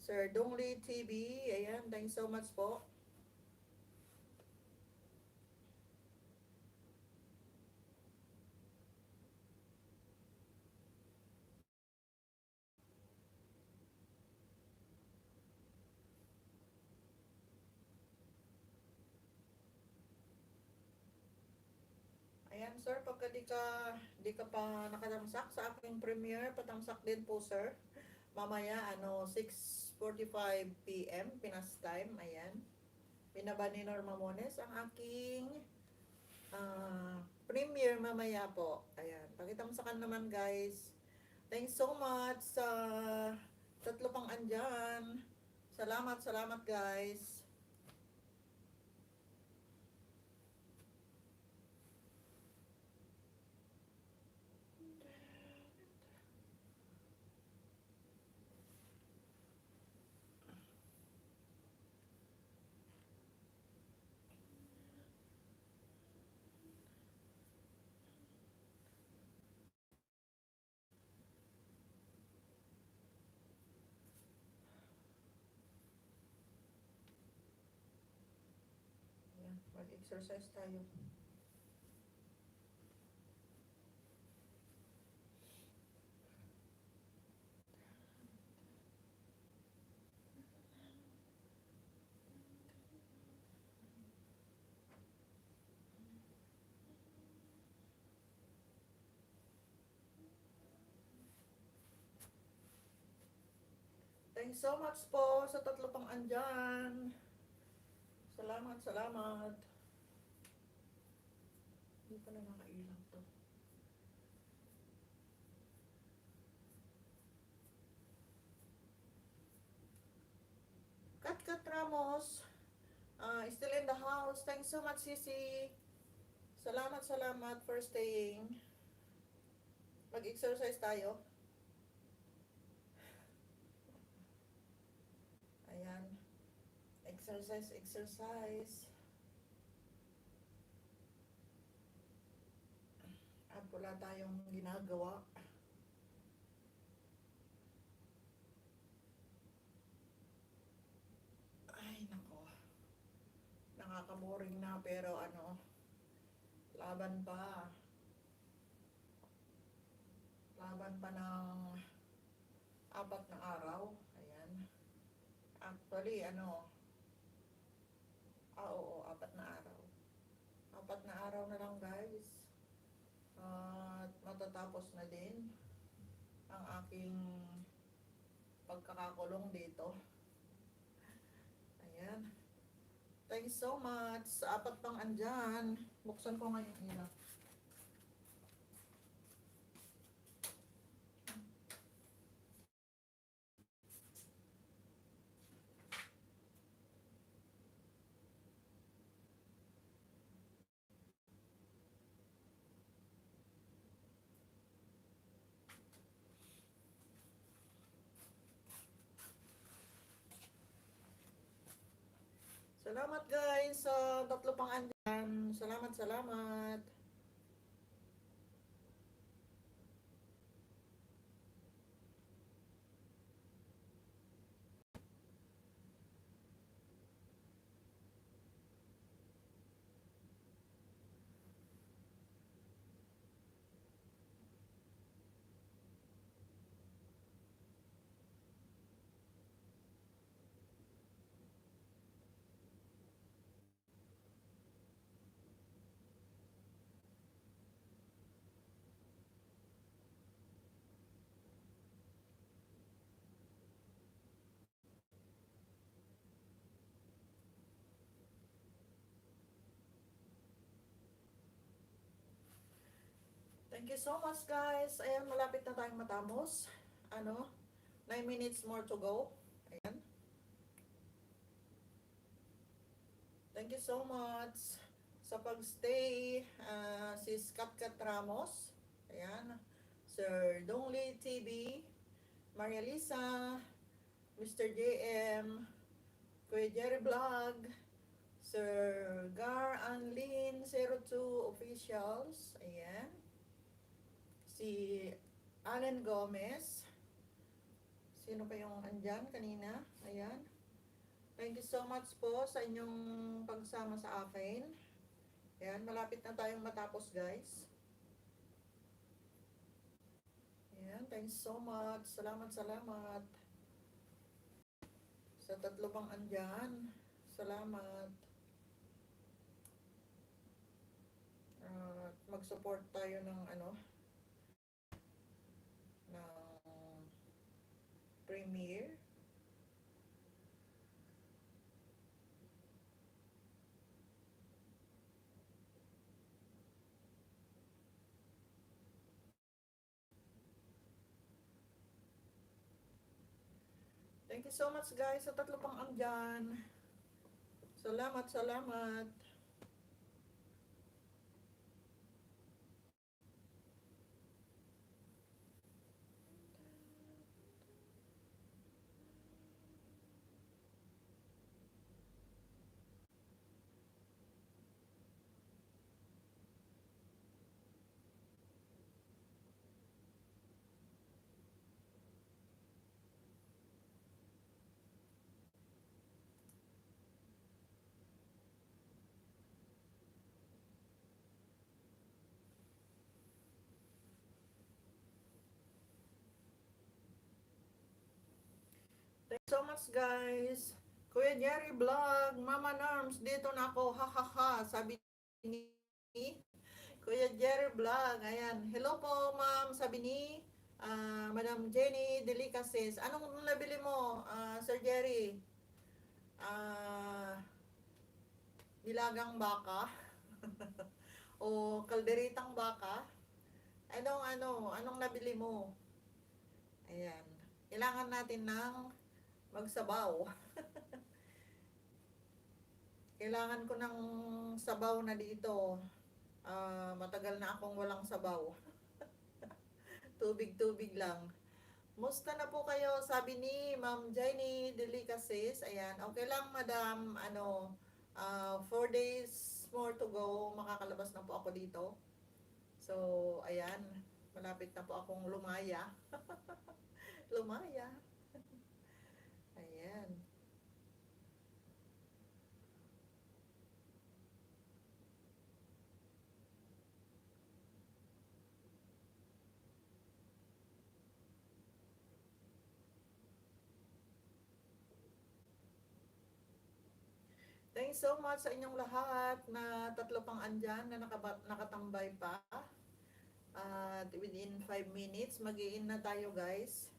Sir Dongli TV, ayan, thanks so much po. Ayan, sir, pagka di ka pa nakatamsak sa aking premiere, patamsak din po, sir. Mamaya, 6:45 PM, Pinas time, ayan. Binaba ni Norma Mones ang aking Premiere mamaya po. Ayan. Pakita mo sa kan naman guys. Thanks so much sa tatlo pang andyan. Salamat, salamat guys. Ayan, mag-exercise tayo. Thanks so much po sa tatlo pang andyan. Salamat, salamat. Hindi pa na nakailang to. Kat Ramos, still in the house. Thanks so much, Sisi. Salamat, salamat for staying. Mag-exercise tayo. Ayan. Exercise, exercise. At wala tayong ginagawa. Ay, nako. Nakaka-boring na pero laban pa. Laban pa ng 4 na araw. Ayan. Actually, oo, 4 na araw. 4 na araw na lang guys. At matatapos na din ang aking pagkakakulong dito. Ayan. Thanks so much. 4 pang andyan. Buksan ko ngayon ilaw. Salamat guys sa tatlo pang andyan. Salamat, salamat. Thank you so much guys. Ayan, malapit na tayong matapos. 9 minutes more to go. Ayan. Thank you so much sa pagstay. Sis Kat Ramos. Ayan. Sir Dongli TV. Maria Lisa. Mr. JM. Kuya Jerry Vlog. Sir Gar Anlin 02 Officials. Ayan. Si Allen Gomez. Sino pa yung andyan kanina? Ayan. Thank you so much po sa inyong pagsama sa akin. Ayan, malapit na tayong matapos guys. Ayan, thanks so much. Salamat, salamat. Sa tatlo pang andyan. Salamat. Mag-support tayo ng premiere. Thank you so much guys sa tatlo pang andyan. Salamat, salamat. Thank you so much guys. Kuya Jerry Vlog, Mama Norms, dito na ako, ha ha ha, sabi ni Kuya Jerry Vlog. Ayan, hello po ma'am, sabi ni Madam Jenny Delicacies. Anong nabili mo, Sir Jerry? Ah, nilagang baka o kalderitang baka? Anong nabili mo? Ayan. Kailangan natin ng magsabaw. Kailangan ko ng sabaw na dito. Matagal na akong walang sabaw. Tubig-tubig lang. Musta na po kayo? Sabi ni Ma'am Jenny Delicacies. Ayan. Okay lang, madam. 4 days more to go. Makakalabas na po ako dito. So, ayan. Malapit na po akong lumaya. Lumaya. Ayan. Thanks so much sa inyong lahat na tatlo pang andyan na nakatambay pa. At within 5 minutes, mag-i-in na tayo guys.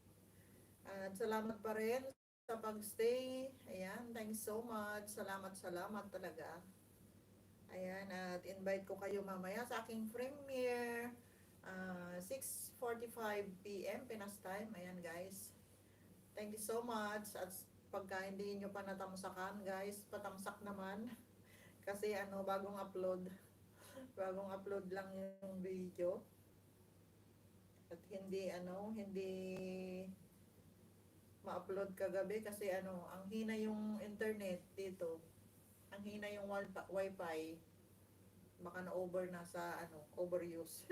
At salamat pa rin sa pagstay. Ayan, thanks so much. Salamat, salamat talaga. Ayan, at invite ko kayo mamaya sa aking premiere. 6:45 p.m. Pinas time. Ayan guys. Thank you so much. At pagka hindi nyo pa natamsakan guys, patamsak naman. Kasi bagong upload. Bagong upload lang yung video. At hindi ma-upload kagabi kasi ang hina yung internet dito. Ang hina yung wifi. Baka na-over na sa overuse.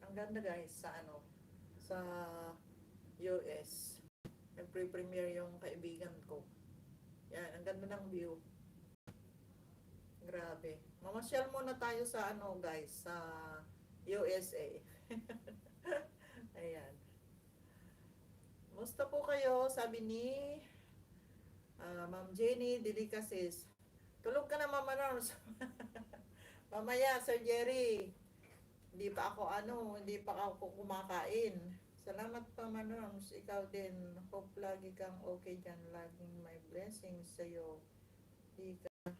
Ang ganda guys sa US. Nagpre-premiere yung kaibigan ko. Yan, ang ganda ng view. Grabe. Mamasyal muna tayo sa guys, sa USA. Ayan. Musta po kayo? Sabi ni Ma'am Jenny Delicacies. Tulog ka na, Mama Norms. Mamaya, Sir Jerry. Hindi pa ako kumakain. Salamat pa, Norms. Ikaw din. Hope lagi kang okay dyan. Laging may blessings sa'yo. Di ka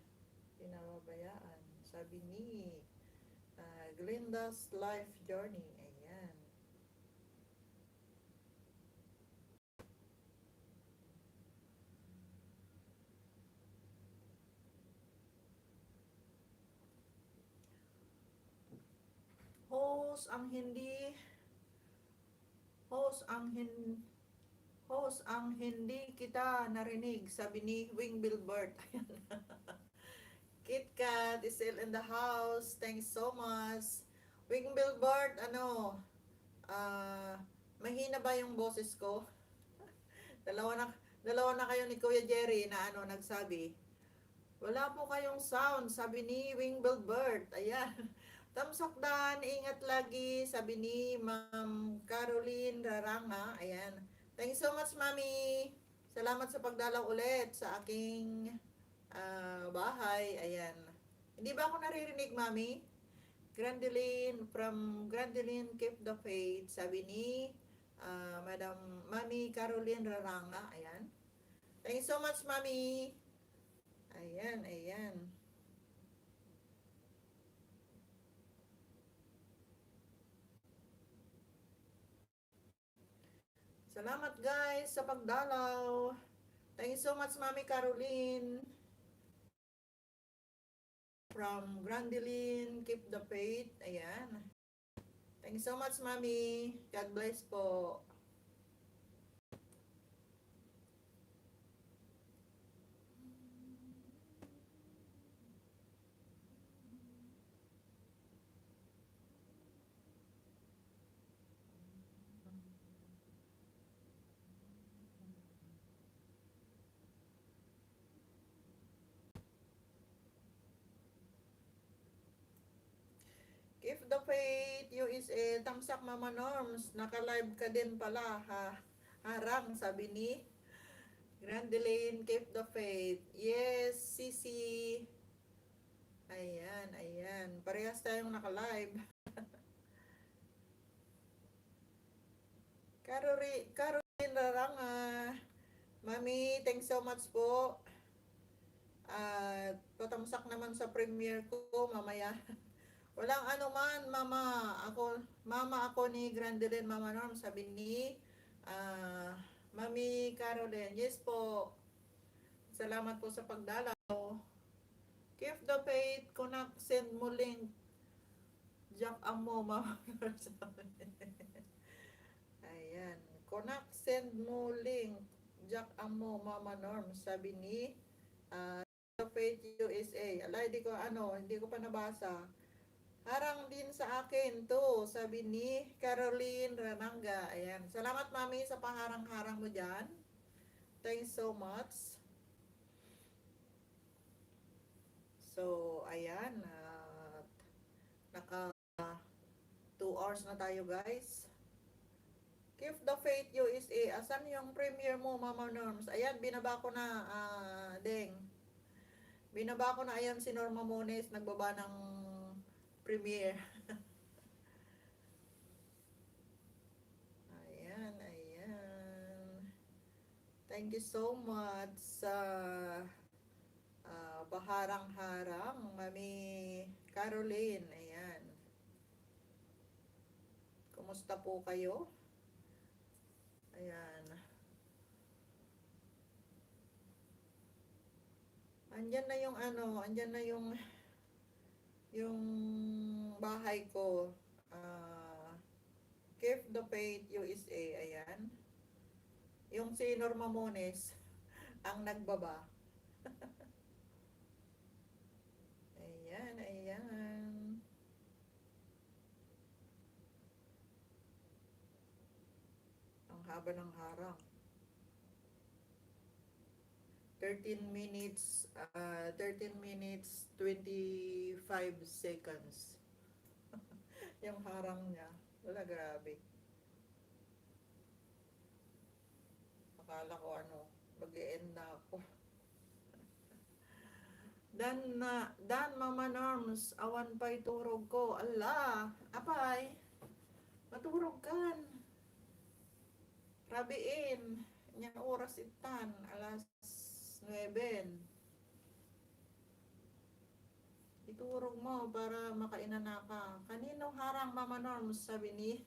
pinababayaan. Sabi ni Glinda's Life Journey. Ayan. Host ang hindi host ang hin host ang hindi kita narinig, sabi ni Wing Billboard. Kit Kat is still in the house. Thanks so much. Wing Billboard, mahina ba yung boses ko? Dalawa na dalawa na kayo ni Kuya Jerry na nagsabi. Wala po kayong sound, sabi ni Wingbell Bird. Ayan. Tamsakdan, ingat lagi, sabi ni Ma'am Caroline Raranga. Ayan. Thank you so much, Mami. Salamat sa pagdalaw ulit sa aking bahay. Ayan. Hindi ba ako naririnig, Mami? Grandeline, from Grandeline, Keep the Faith, sabi ni Madam Mami Caroline Raranga. Ayan. Thank you so much, Mami. Ayan, ayan. Salamat guys sa pagdalaw. Thank you so much, Mami Caroline. From Grandeline, Keep the Faith. Ayan. Thank you so much, Mami. God bless po. Keep the Faith, USA, Tamsak Mama Norms. Naka-live ka din pala, ha? Harang, sabi ni Grandeline, Keep the Faith. Yes, Sisi. Ayan, ayan. Parehas tayong naka-live. Caroline Raranga. Mami, thanks so much po. At patamsak naman sa premiere ko mamaya. Walang ano man, mama ako ni Grandeline Mama Norm, sabi ni Mami Caroline. Yes po. Salamat po sa pagdalaw. Keep the faith, connect, send mo link. Jack Amo, Mama Norm. Ayan. Connect, send mo link. Jack Amo, Mama Norm, sabi ni Faith USA. Alay, hindi ko pa nabasa. Harang din sa akin to, sabi ni Caroline Rananga. Ayan. Salamat, Mami, sa paharang-harang mo dyan. Thanks so much. So, ayan. Naka 2 hours na tayo, guys. Keep the Faith USA. Asan yung premiere mo, Mama Norms? Ayan, binaba ko na, Deng. Binaba ko na, ayan, si Norma Mones, nagbaba ng premiere. Ayan, ayan. Thank you so much sa paharang-harang, Mami Caroline. Ayan. Kumusta po kayo? Ayan. Andyan na yung andyan na yung bahay ko. Keep the Faith USA. Ayan. Yung si Norma Mones ang nagbaba. Ayan, ayan. Ang haba ng harang. 13 minutes 25 seconds. Yung harang niya. Wala, grabe. Akala ko mag-e-end na ako. Dan Mama Norms, awan pa'y turog ko. Ala, apay, maturog kan. Rabiin, nya oras itan, alas 9. Iturog mo para makainan na ka. Kanino harang, Mama Norms, sabi ni.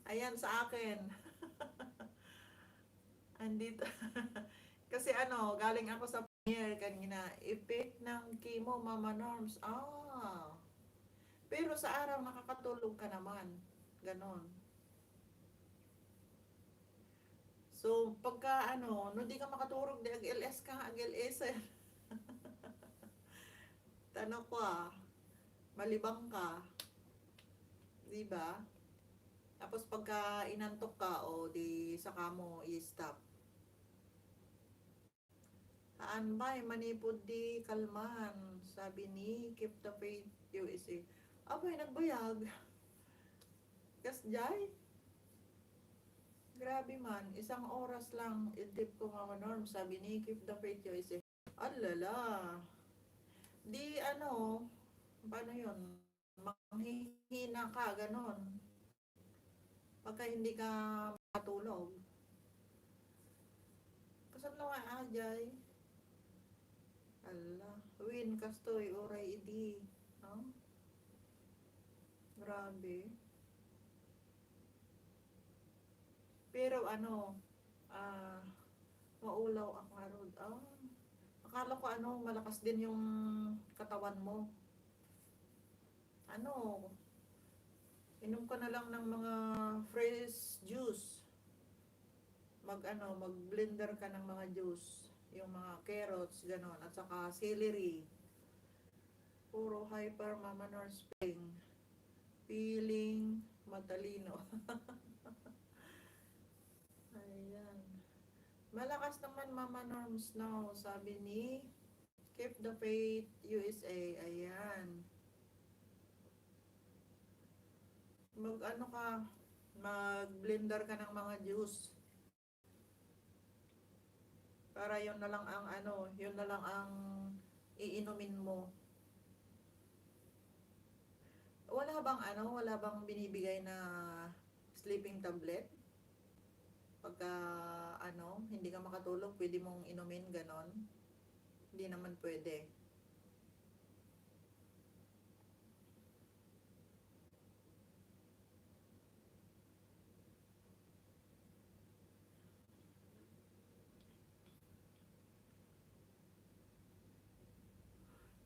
Ayan sa akin. Andito. Kasi galing ako sa premiere kanina. Effect ng chemo, Mama Norms. Pero sa araw nakakatulog ka naman. Ganon. So, pagka no di ka makatulog, di ag-LS ka, ag-LS. Tanong ko malibang ka. Diba? Tapos pagka inantok ka, di saka mo i-stop. anbay manipod di kalman, sabi ni Keep the Faith USA. Abay, nagbayag. Kasjay, grabe man, isang oras lang, idip ko Mama Norm, sabi ni Keep the Faith USA. Alala, di ano, paano yun, manghihina ka, ganon. Pagka hindi ka matulog. Kasam na nga ajay. Ala, win kastoy, oray idi. No? Grabe. Pero ano, ah, maulaw ako nga rod. Akala ko ano, malakas din yung katawan mo. Ano, inom ko na lang ng mga fresh juice. Mag-blender ka ng mga juice. Yung mga carrots, ganon. At saka celery. Puro hyper Mama Norm Spring. Feeling matalino. Ayan. Malakas naman Mama Norms now, sabi ni Keep the Faith USA. Ayan. Mag-blender ka ng mga juice. Para yun na lang ang yun na lang ang iinumin mo. Wala bang binibigay na sleeping tablet? Pagka hindi ka makatulog, pwede mong inumin ganon. Hindi naman pwede.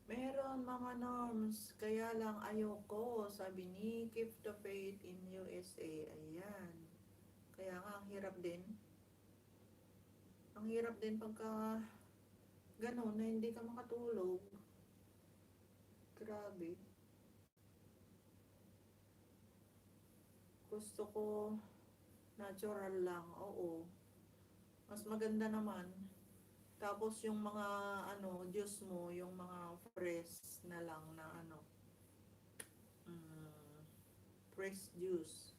Meron Mama Norms, kaya lang ayoko, sabi ni Keep the Faith in USA. Ayan. Kaya nga, ang hirap din. Ang hirap din pagka gano'n na hindi ka makatulog. Grabe. Gusto ko natural lang, oo. Mas maganda naman. Tapos yung mga juice mo, yung mga fresh na lang na fresh juice.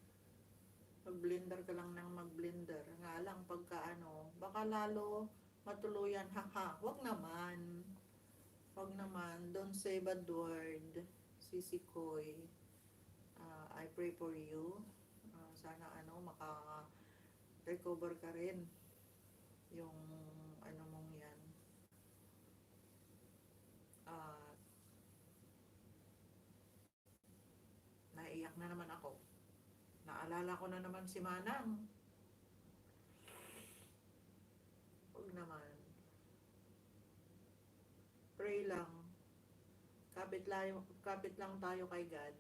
Mag-blender ka lang ng mag-blender. Nga lang pagka baka lalo matuluyan, haha. Wag naman. Wag naman. Don't say bad word. Sisi Koy. I pray for you. Sana maka-recover ka rin. Yung mong yan. Naiyak na naman ako. Naalala ko na naman si Manang. Huwag naman. Pray lang. Kapit lang tayo kay God.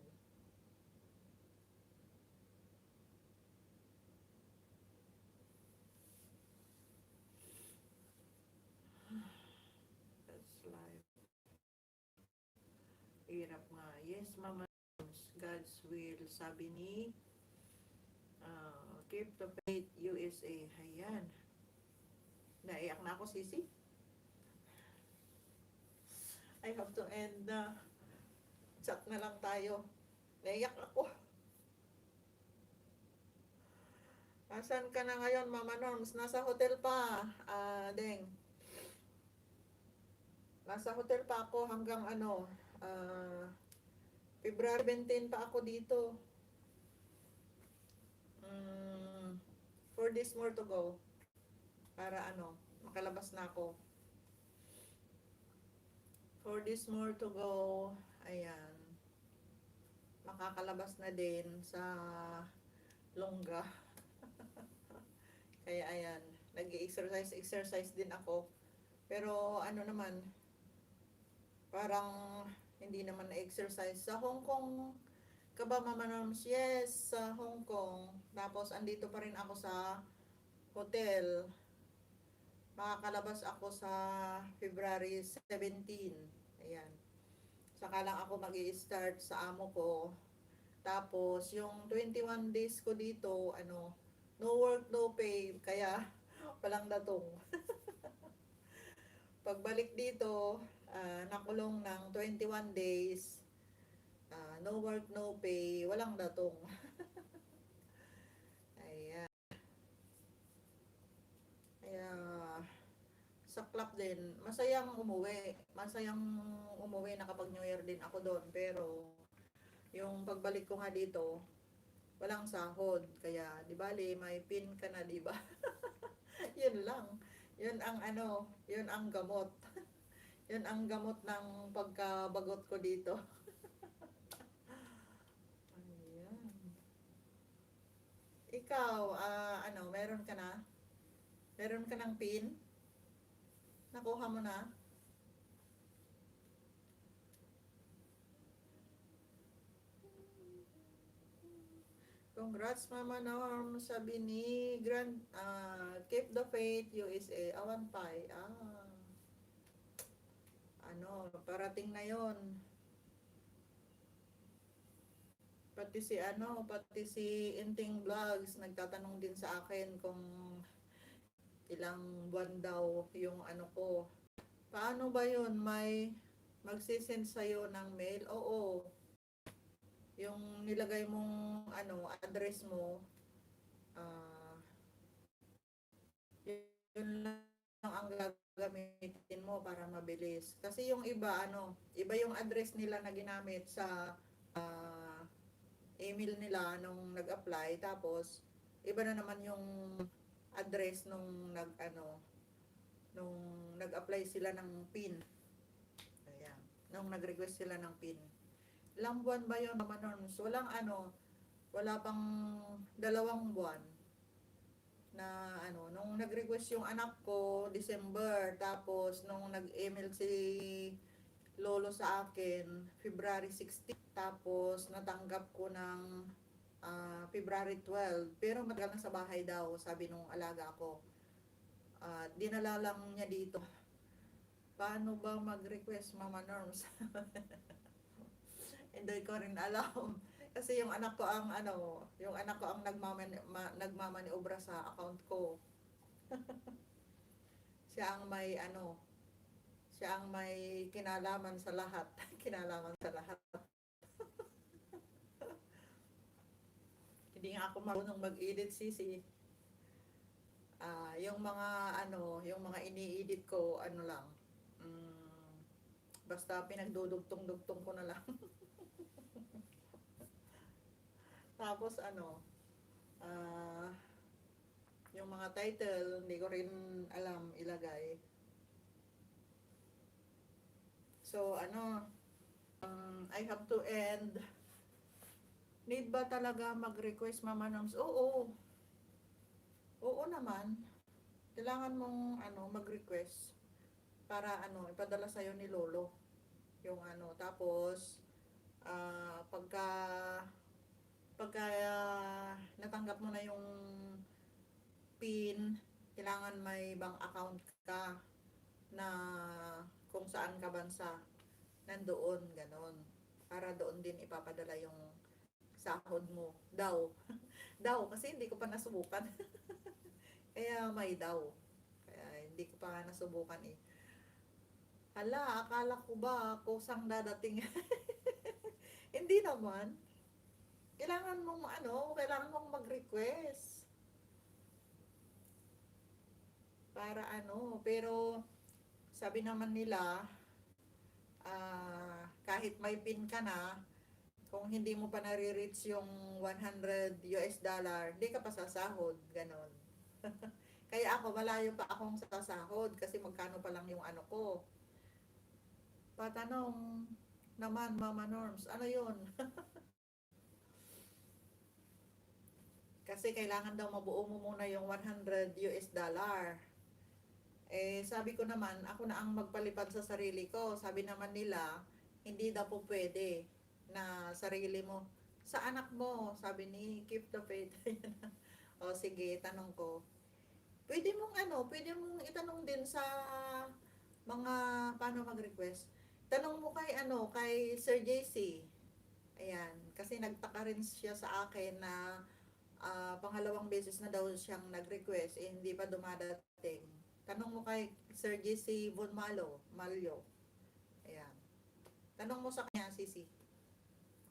That's life. Hirap nga. Yes, Mama. God's will. Sabi ni Keep the Faith USA. Ayan. Naiyak na ako, Sisi. I have to end chat na lang tayo. Naiyak ako. Asan ka na ngayon, Mama Norms? Nasa hotel pa. Deng. Nasa hotel pa ako hanggang February 17 pa ako dito. 4 days more to go. Para makalabas na ako. 4 days more to go. Ayan. Makakalabas na din sa Longga. Kaya ayan, nag-exercise din ako. Pero naman, parang hindi naman na-exercise. Sa Hong Kong ka ba, Mama Norms? Yes, sa Hong Kong. Tapos andito pa rin ako sa hotel. Makakalabas ako sa February 17. Ayan. Saka lang ako mag-i-start sa amo ko. Tapos yung 21 days ko dito, no work, no pay. Kaya walang datong. pagbalik dito, nakulong ng 21 days, no work, no pay, walang datong. Ayan. Kaya, saklap din. Masayang umuwi na kapag New Year din ako doon. Pero, yung pagbalik ko nga dito, walang sahod. Kaya, di bali, may pin ka na, di ba? Yun lang. Yun ang yun ang gamot. Yun ang gamot ng pagkabagot ko dito. Ayan. Ikaw, meron ka na? Meron ka ng pin? Nakuha mo na? Congrats, Mama Norm, sabi ni Keep the Faith, USA, awan pay. Parating na yon. Pati si Inting Vlogs, nagtatanong din sa akin kung ilang buwan daw yung ko. Paano ba yun? May magsisend sa'yo ng mail? Oo. Yung nilagay mong address mo, ah, yun lang ang gagamitin mo para mabilis. Kasi yung iba, iba yung address nila na ginamit sa ah, email nila nung nag-apply. Tapos, iba na naman yung address nung nag-apply sila ng PIN. Ayan. Nung nag-request sila ng PIN. Ilang buwan ba yun, Mama Norms? Wala pang 2 buwan na nung nag-request yung anak ko, December, tapos nung nag-email si Lolo sa akin, February 16, tapos natanggap ko ng February 12, pero matagal na sa bahay daw, sabi nung alaga ko. At dinala lang niya dito. Paano ba mag-request, Mama Norms? Hindi ko rin alam. Kasi yung anak ko ang nagmamaniobra sa account ko. Siya ang may siya ang may kinalaman sa lahat. Kinalaman sa lahat. Hindi nga ako marunong mag-edit, sisi. Yung mga ini-edit ko, lang. Basta pinagdudugtong-dugtong ko na lang. Tapos ah, yung mga title, hindi ko rin alam ilagay. So, I have to end. Need ba talaga mag-request, Mama Noms? Oo. Oo naman. Kailangan mong mag-request para ipadala sa'yo ni Lolo. Yung tapos pagka natanggap mo na yung PIN, kailangan may bank account ka na kung saan ka bansa, nandoon, ganon. Para doon din ipapadala yung sahod mo. Daw. Daw, kasi hindi ko pa nasubukan. Kaya may daw. Kaya hindi ko pa nasubukan eh. Hala, akala ko ba kusang dadating? Hindi naman. Kailangan mong mag-request. Para pero sabi naman nila, kahit may PIN ka na, kung hindi mo pa nare-reach yung $100, hindi ka pa sasahod, ganon. Kaya ako, malayo pa akong sasahod kasi magkano pa lang yung ko. Patanong naman, Mama Norms, ano yun? Kasi kailangan daw mabuo mo muna yung $100. Sabi ko naman, ako na ang magpalipad sa sarili ko. Sabi naman nila, hindi daw po pwede na sarili mo. Sa anak mo, sabi ni Keep the Faith. O sige, tanong ko. Pwede mong itanong din sa mga paano mag-request. Tanong mo kay Sir JC. Ayan, kasi nagtaka rin siya sa akin na pangalawang beses na daw siyang nag-request, hindi pa dumadating. Tanong mo kay Sir JC Von Malyo. Ayan. Tanong mo sa kanya, Sisi,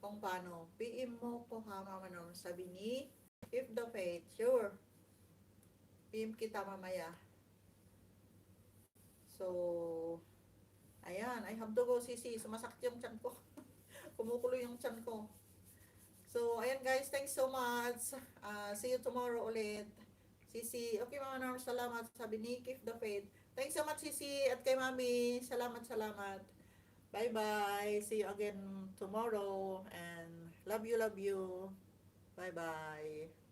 kung paano. PM mo ko ha, Mama Norm. Sabi ni If the Faith. Sure. PM kita mamaya. So, ayan. I have to go, Sisi. Sumasakit yung tiyan ko. Kumukulo yung tiyan ko. So, ayan guys. Thanks so much. See you tomorrow ulit. Sisi. Okay, Mama Norm. Salamat. Sabi ni If the Faith. Thanks so much, Sisi. At kay Mami. Salamat, salamat. Bye-bye. See you again tomorrow. And love you, love you. Bye-bye.